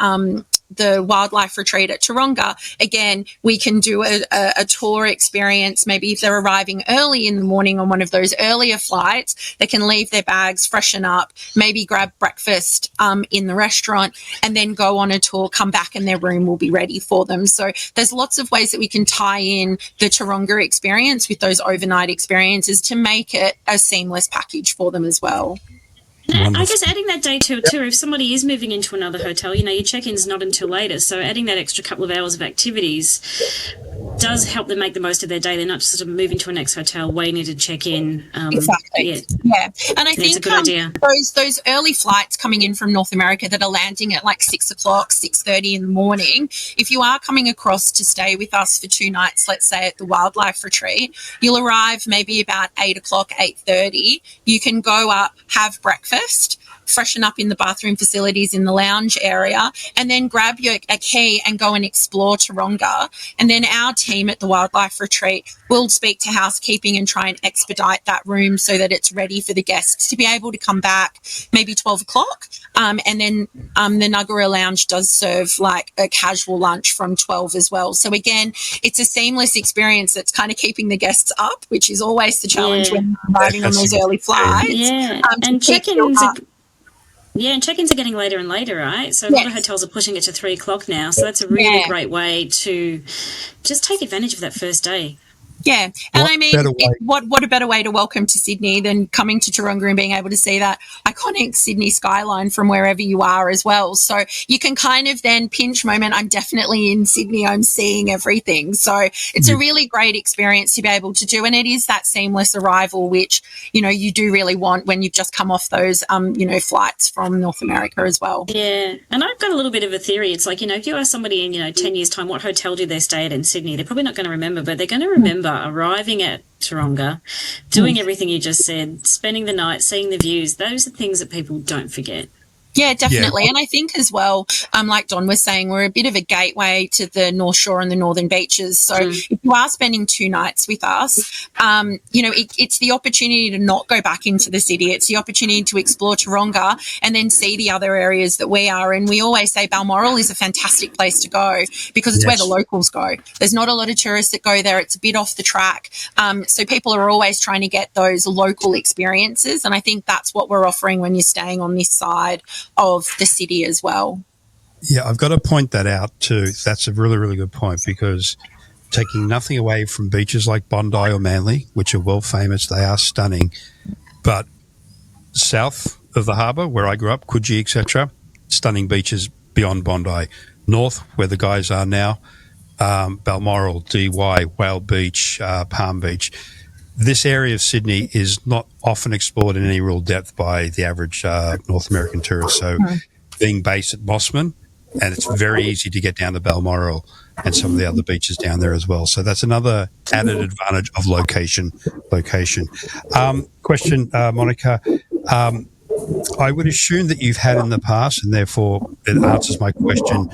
wildlife retreat at Taronga, again, we can do a tour experience. Maybe if they're arriving early in the morning on one of those earlier flights, they can leave their bags, freshen up, maybe grab breakfast in the restaurant, and then go on a tour, come back and their room will be ready for them. So there's lots of ways that we can tie in the Taronga experience with those overnight experiences to make it a seamless package for them as well. I guess adding that day to it too, if somebody is moving into another hotel, your check-in's not until later, so adding that extra couple of hours of activities does help them make the most of their day. They're not just sort of moving to a next hotel, waiting to check in. Exactly. Yeah. And I think it's a good idea. Those early flights coming in from North America that are landing at like 6 o'clock, 6:30 in the morning, if you are coming across to stay with us for 2 nights, let's say at the wildlife retreat, you'll arrive maybe about 8 o'clock, 8:30. You can go up, have breakfast, freshen up in the bathroom facilities in the lounge area, and then grab a key and go and explore Taronga. And then our team at the wildlife retreat will speak to housekeeping and try and expedite that room so that it's ready for the guests to be able to come back maybe 12 o'clock. And then the Nuggera Lounge does serve like a casual lunch from 12 as well. So again, it's a seamless experience that's kind of keeping the guests up, which is always the challenge when arriving on those early flights. Yeah, and check-ins and check-ins are getting later and later, right? So a lot of hotels are pushing it to 3 o'clock now. So that's a really great way to just take advantage of that first day. Yeah. And I mean, what a better way to welcome to Sydney than coming to Taronga and being able to see that iconic Sydney skyline from wherever you are as well. So you can kind of then pinch moment, I'm definitely in Sydney, I'm seeing everything. So it's a really great experience to be able to do. And it is that seamless arrival, which, you do really want when you've just come off those, flights from North America as well. Yeah. And I've got a little bit of a theory. It's like, if you ask somebody in, 10 years' time, what hotel do they stay at in Sydney? They're probably not going to remember, but they're going to remember arriving at Taronga, doing everything you just said, spending the night, seeing the views. Those are things that people don't forget. Yeah, definitely. Yeah. And I think as well, like Don was saying, we're a bit of a gateway to the North Shore and the Northern Beaches. So if you are spending 2 nights with us, it's the opportunity to not go back into the city. It's the opportunity to explore Taronga and then see the other areas that we are. And we always say Balmoral is a fantastic place to go because it's where the locals go. There's not a lot of tourists that go there. It's a bit off the track. So people are always trying to get those local experiences. And I think that's what we're offering when you're staying on this side of the city as well. Yeah, I've got to point that out too. That's a really, really good point because taking nothing away from beaches like Bondi or Manly, which are world famous, they are stunning. But south of the harbour, where I grew up, Coogee, etc., stunning beaches beyond Bondi. North, where the guys are now, Balmoral, Dee Why, Whale Beach, Palm Beach. This area of Sydney is not often explored in any real depth by the average North American tourist. So being based at Mossman, and it's very easy to get down to Balmoral and some of the other beaches down there as well. So that's another added advantage of location. Question, Monika. I would assume that you've had in the past, and therefore it answers my question,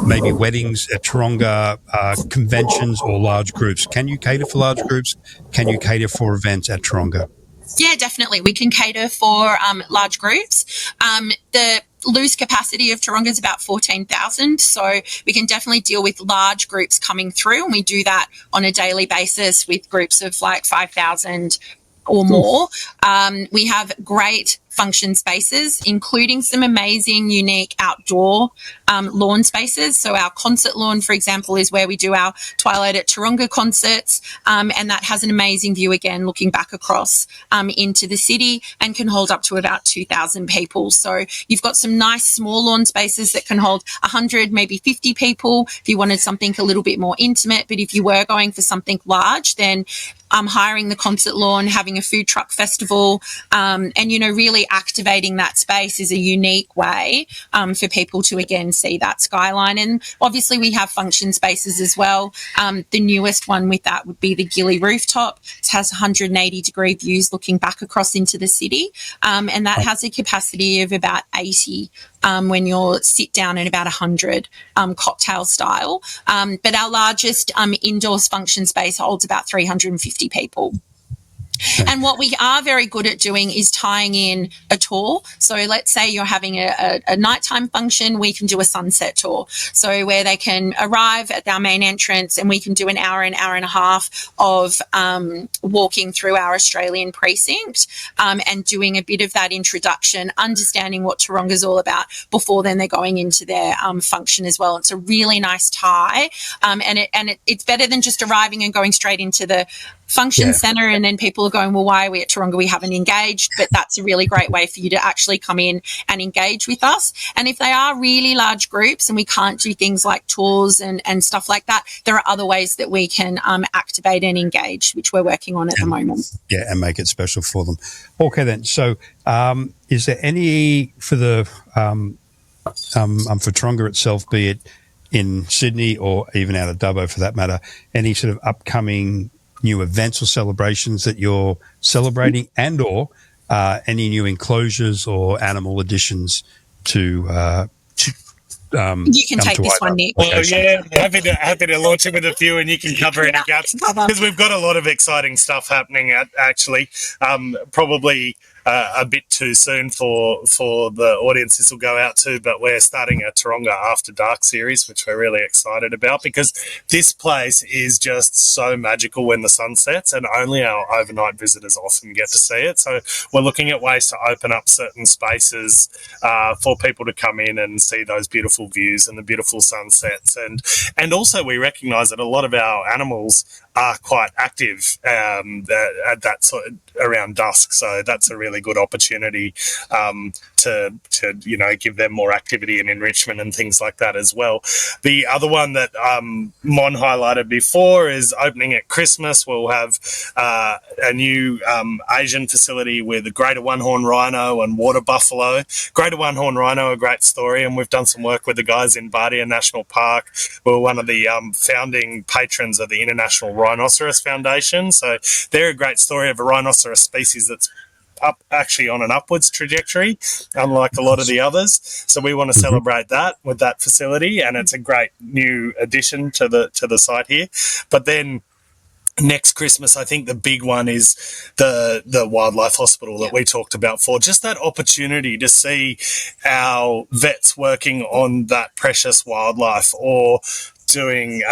maybe weddings at Taronga, conventions or large groups. Can you cater for large groups? Can you cater for events at Taronga? Yeah, definitely. We can cater for large groups. The loose capacity of Taronga is about 14,000. So we can definitely deal with large groups coming through. And we do that on a daily basis with groups of like 5,000 or more. We have great function spaces, including some amazing, unique outdoor lawn spaces. So our concert lawn, for example, is where we do our Twilight at Taronga concerts, and that has an amazing view, again, looking back across into the city, and can hold up to about 2,000 people. So you've got some nice small lawn spaces that can hold 100, maybe 50 people if you wanted something a little bit more intimate. But if you were going for something large, then hiring the concert lawn, having a food truck festival, and, really activating that space is a unique way for people to, again, see that skyline. And obviously we have function spaces as well. The newest one with that would be the Gilly rooftop. It has 180-degree views looking back across into the city, and that has a capacity of about 80 when you're sit down, and about 100 cocktail style. But our largest indoors function space holds about 350 people. And what we are very good at doing is tying in a tour. So let's say you're having a nighttime function, we can do a sunset tour. So where they can arrive at our main entrance, and we can do an hour and a half of walking through our Australian precinct, and doing a bit of that introduction, understanding what Taronga's all about before then they're going into their function as well. It's a really nice tie, and it's better than just arriving and going straight into the function centre, and then people are going, well, why are we at Taronga? We haven't engaged. But that's a really great way for you to actually come in and engage with us. And if they are really large groups and we can't do things like tours and stuff like that, there are other ways that we can activate and engage, which we're working on at the moment. Yeah, and make it special for them. Okay, then. So is there any for the for Taronga itself, be it in Sydney or even out of Dubbo for that matter, any sort of upcoming new events or celebrations that you're celebrating, and or any new enclosures or animal additions to you can take this one, Nic. Oh, yeah, happy to launch it with a few, and you can cover any gaps, because we've got a lot of exciting stuff happening. Actually, probably a bit too soon for the audience this will go out to, but we're starting a Taronga After Dark series, which we're really excited about, because this place is just so magical when the sun sets, and only our overnight visitors often get to see it. So we're looking at ways to open up certain spaces for people to come in and see those beautiful views and the beautiful sunsets. And also we recognise that a lot of our animals are quite active at that sort of around dusk, so that's a really good opportunity to give them more activity and enrichment and things like that as well. The other one that Mon highlighted before is opening at Christmas. We'll have a new Asian facility with a greater one-horn rhino and water buffalo. Greater one-horn rhino, a great story, and we've done some work with the guys in Bardia National Park. We're one of the founding patrons of the International Rhinoceros Foundation, so they're a great story of a rhinoceros species that's up actually on an upwards trajectory, unlike a lot of the others. So we want to celebrate that with that facility, and it's a great new addition to the site here. But then next Christmas, I think the big one is the wildlife hospital that we talked about for just that opportunity to see our vets working on that precious wildlife, or doing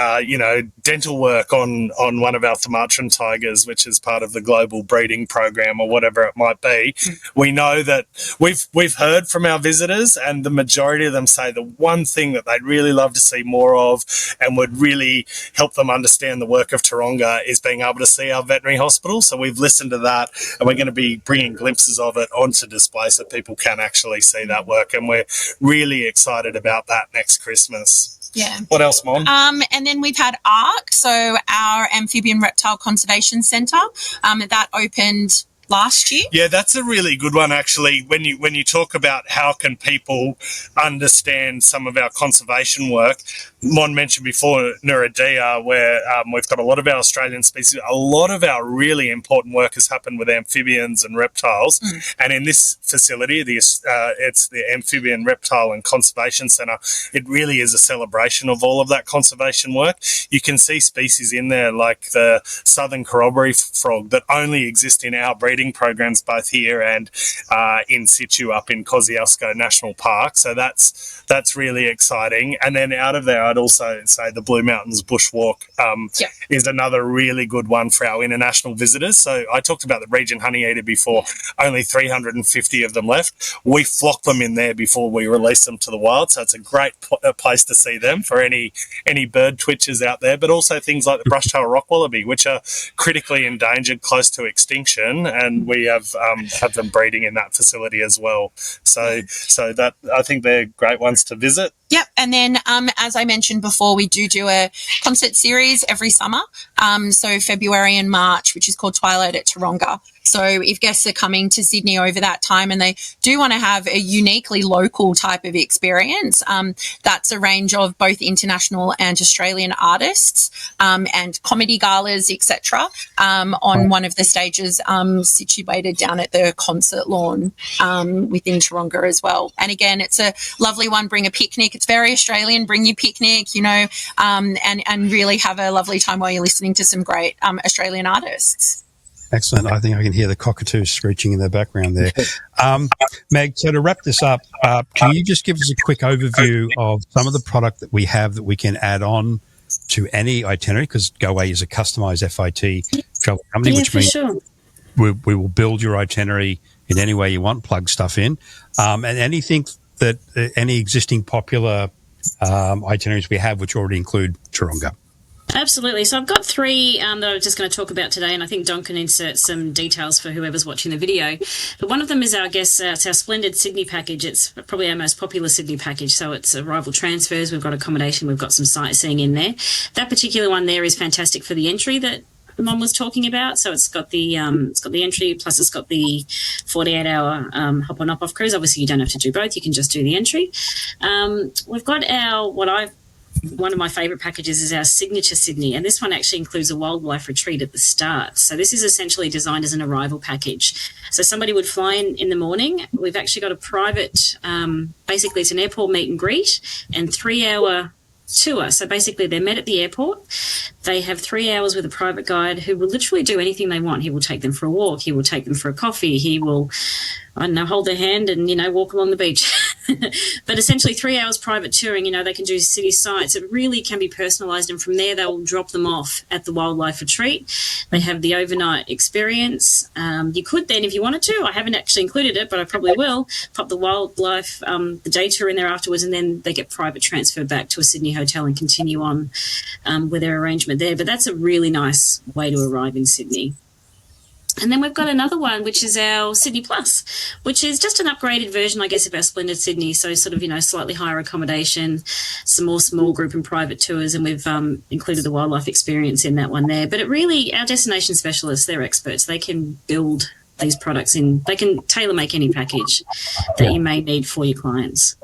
dental work on one of our Sumatran tigers, which is part of the global breeding program or whatever it might be. We know that we've heard from our visitors, and the majority of them say the one thing that they'd really love to see more of and would really help them understand the work of Taronga is being able to see our veterinary hospital. So we've listened to that, and we're going to be bringing glimpses of it onto display so people can actually see that work, and we're really excited about that next Christmas. Yeah. What else, Mon? And then we've had ARC, so our Amphibian Reptile Conservation Centre, that opened last year. Yeah, that's a really good one, actually. When you talk about how can people understand some of our conservation work, Mon mentioned before Nurudia, where we've got a lot of our Australian species. A lot of our really important work has happened with amphibians and reptiles. And in this facility, it's the Amphibian, Reptile and Conservation Centre. It really is a celebration of all of that conservation work. You can see species in there like the southern corroboree frog that only exist in our breeding programs, both here and in situ up in Kosciuszko National Park. So that's really exciting. And then out of there, I'd also say the Blue Mountains Bushwalk is another really good one for our international visitors. So I talked about the Regent Honeyeater before. Only 350 of them left. We flock them in there before we release them to the wild. So it's a great place to see them for any bird twitchers out there, but also things like the brush-tailed rock wallaby, which are critically endangered, close to extinction, and we have them breeding in that facility as well. So that, I think they're great ones to visit. Yep. And then, as I mentioned before, we do a concert series every summer. So February and March, which is called Twilight at Taronga. So if guests are coming to Sydney over that time and they do want to have a uniquely local type of experience, that's a range of both international and Australian artists, and comedy galas, etc., on one of the stages situated down at the concert lawn within Taronga as well. And again, it's a lovely one. Bring a picnic. It's very Australian. Bring your picnic, and really have a lovely time while you're listening to some great Australian artists. Excellent. I think I can hear the cockatoos screeching in the background there. Meg, so to wrap this up, can you just give us a quick overview of some of the product that we have that we can add on to any itinerary? Because Goway is a customized FIT travel company, which means we will build your itinerary in any way you want, plug stuff in. And anything that any existing popular itineraries we have which already include Taronga. Absolutely. So I've got three that I'm just going to talk about today, and I think Don can insert some details for whoever's watching the video. But one of them is it's our splendid Sydney package. It's probably our most popular Sydney package. So it's arrival transfers. We've got accommodation. We've got some sightseeing in there. That particular one there is fantastic for the entry that Mum was talking about. So it's got the entry, plus it's got the 48-hour hop on, hop off cruise. Obviously, you don't have to do both. You can just do the entry. We've got one of my favourite packages is our Signature Sydney, and this one actually includes a wildlife retreat at the start. So this is essentially designed as an arrival package. So somebody would fly in the morning. We've actually got a private, basically it's an airport meet and greet and 3-hour tour. So basically they're met at the airport. They have 3 hours with a private guide who will literally do anything they want. He will take them for a walk. He will take them for a coffee. He will, hold their hand and, walk along the beach. But essentially 3 hours private touring, they can do city sites. It really can be personalised, and from there they will drop them off at the wildlife retreat. They have the overnight experience. You could then, if you wanted to, I haven't actually included it, but I probably will, pop the wildlife, the day tour in there afterwards, and then they get private transfer back to a Sydney hotel and continue on with their arrangement there. But that's a really nice way to arrive in Sydney. And then we've got another one, which is our Sydney Plus, which is just an upgraded version, I guess, of our Splendid Sydney. So sort of, slightly higher accommodation, some more small group and private tours, and we've included the wildlife experience in that one there. But it really, our destination specialists, they're experts. They can build these products they can tailor make any package that you may need for your clients.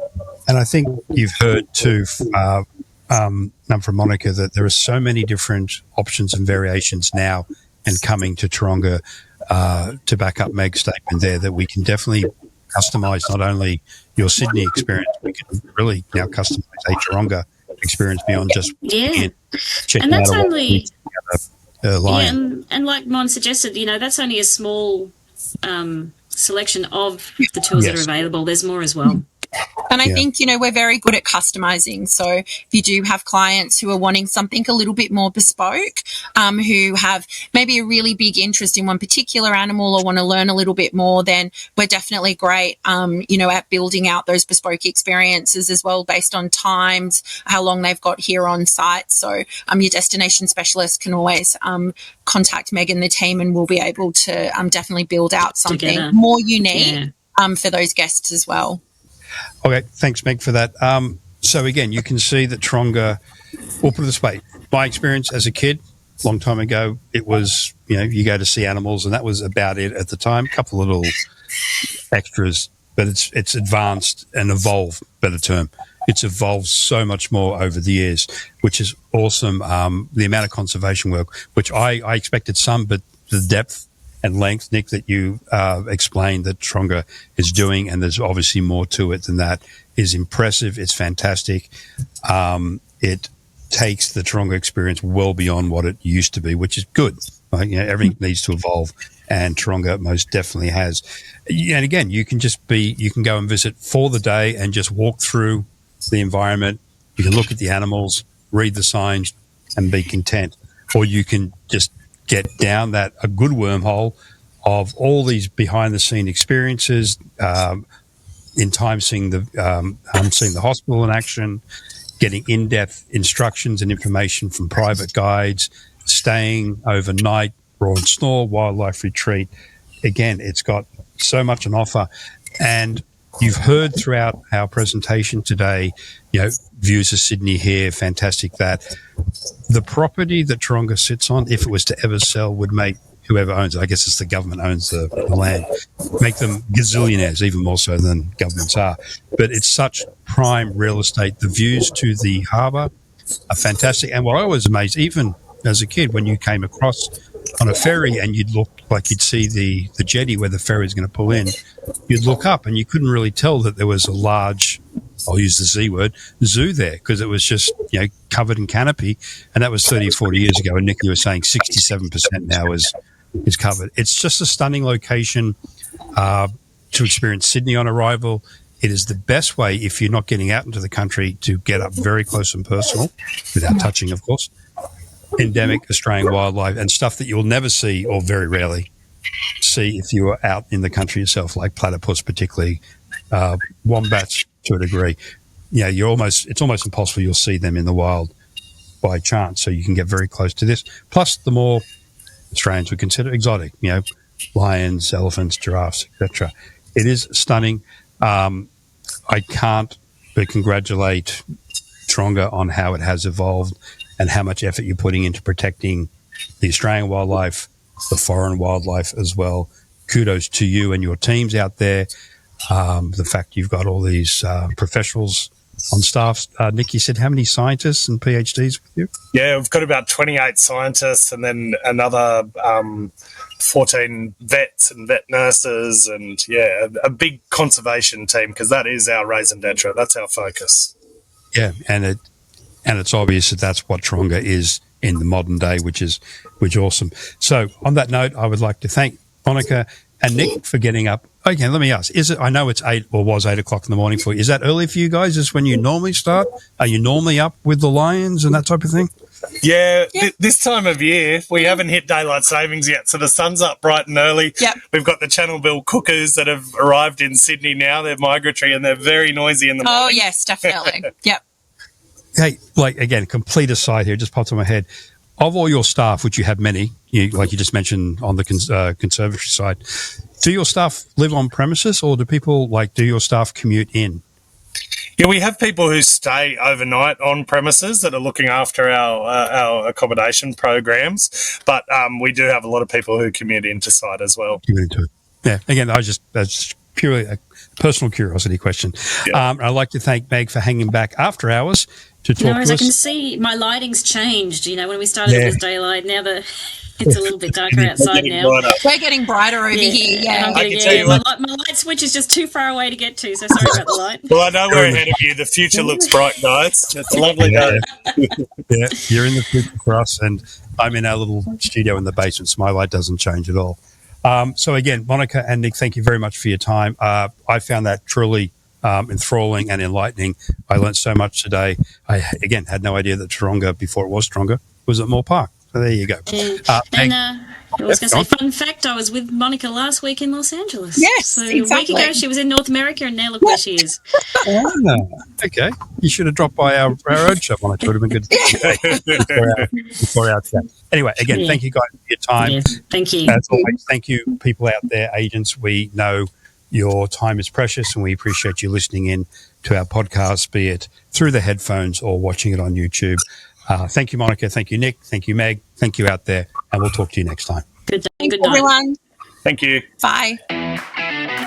And I think you've heard too, from Monika, that there are so many different options and variations now and coming to Taronga, to back up Meg's statement there, that we can definitely customise not only your Sydney experience, we can really now customise a Taronga experience beyond just checking and that's out only line. And like Mon suggested, that's only a small selection of the tours that are available. There's more as well. And I think, we're very good at customizing. So if you do have clients who are wanting something a little bit more bespoke, who have maybe a really big interest in one particular animal or want to learn a little bit more, then we're definitely great, at building out those bespoke experiences as well, based on times, how long they've got here on site. So your destination specialist can always contact Meg and the team, and we'll be able to definitely build out something more unique for those guests as well. Okay, thanks, Meg, for that. So again, you can see that Taronga, we'll put it this way, my experience as a kid, long time ago, it was, you go to see animals, and that was about it at the time. A couple of little extras, but it's advanced and evolved, better term. It's evolved so much more over the years, which is awesome. The amount of conservation work, which I expected some, but the depth and length, Nic, that you explained that Taronga is doing, and there's obviously more to it than that, is impressive. It's fantastic. It takes the Taronga experience well beyond what it used to be, which is good. Everything needs to evolve, and Taronga most definitely has. And again, you can go and visit for the day and just walk through the environment. You can look at the animals, read the signs, and be content. Or you can just get down a good wormhole of all these behind-the-scene experiences, in time seeing the hospital in action, getting in-depth instructions and information from private guides, staying overnight, Roar and Snore Wildlife Retreat. Again, it's got so much on offer. And you've heard throughout our presentation today, views of Sydney here, fantastic that. The property that Taronga sits on, if it was to ever sell, would make whoever owns it, I guess it's the government owns the land, make them gazillionaires, even more so than governments are. But it's such prime real estate. The views to the harbour are fantastic. And what I was amazed, even as a kid, when you came across on a ferry and you'd look like you'd see the jetty where the ferry is going to pull in, you'd look up and you couldn't really tell that there was a large, I'll use the Z word, zoo there, because it was just, covered in canopy. And that was 30, 40 years ago. And Nic, you were saying 67% now is covered. It's just a stunning location to experience Sydney on arrival. It is the best way, if you're not getting out into the country, to get up very close and personal, without touching, of course, endemic Australian wildlife and stuff that you'll never see, or very rarely see, if you were out in the country yourself, like platypus, particularly wombats to a degree. It's almost impossible you'll see them in the wild by chance. So you can get very close to this. Plus, the more Australians would consider exotic, lions, elephants, giraffes, etc. It is stunning. I can't but congratulate Taronga on how it has evolved and how much effort you're putting into protecting the Australian wildlife, the foreign wildlife as well. Kudos to you and your teams out there. The fact you've got all these professionals on staff. Nic, you said how many scientists and PhDs with you? Yeah, we've got about 28 scientists and then another 14 vets and vet nurses, and a big conservation team, because that is our raison d'etre. That's our focus. Yeah, and it's obvious that that's what Taronga is in the modern day, which is awesome. So on that note, I would like to thank Monika and Nic for getting up. Okay, let me ask, I know it's 8 or was 8 o'clock in the morning for you. Is that early for you guys? Is when you normally start? Are you normally up with the lions and that type of thing? Yeah. This time of year, we haven't hit daylight savings yet, so the sun's up bright and early. Yep. We've got the Channel Bill cuckoos that have arrived in Sydney now. They're migratory and they're very noisy in the morning. Oh, yes, definitely. Yep. Hey, again, complete aside here, just popped in my head. Of all your staff, which you have many, like you just mentioned on the conservatory side, do your staff live on premises, or do people do your staff commute in? Yeah, we have people who stay overnight on premises that are looking after our accommodation programs, but we do have a lot of people who commute into site as well. Yeah, again, that's purely a personal curiosity question. Yeah. I'd like to thank Meg for hanging back after hours to talk to us. I can see my lighting's changed. When we started it was daylight, now it's a little bit darker outside now. We're getting brighter over here. Yeah, my light switch is just too far away to get to, so sorry about the light. Well, I know we're ahead of you. The future looks bright, guys. It's a lovely day. Yeah, you're in the future for us, and I'm in our little studio in the basement, so my light doesn't change at all. So again, Monika and Nic, thank you very much for your time. I found that truly enthralling and enlightening. I learned so much today. I, again, had no idea that Taronga, before it was Taronga, was at Moore Park. So there you go. I was going to say, fun fact, I was with Monika last week in Los Angeles. Yes, so exactly. A week ago, she was in North America, and now look where she is. Okay. You should have dropped by our road show, Monika. It would have been good before our chat. Anyway, again, thank you guys for your time. Yeah, thank you. As always, thank you, people out there, agents. We know your time is precious, and we appreciate you listening in to our podcast, be it through the headphones or watching it on YouTube. Thank you, Monika. Thank you, Nic. Thank you, Meg. Thank you out there. And we'll talk to you next time. Good day. Thanks, Good night. everyone. Thank you. Bye.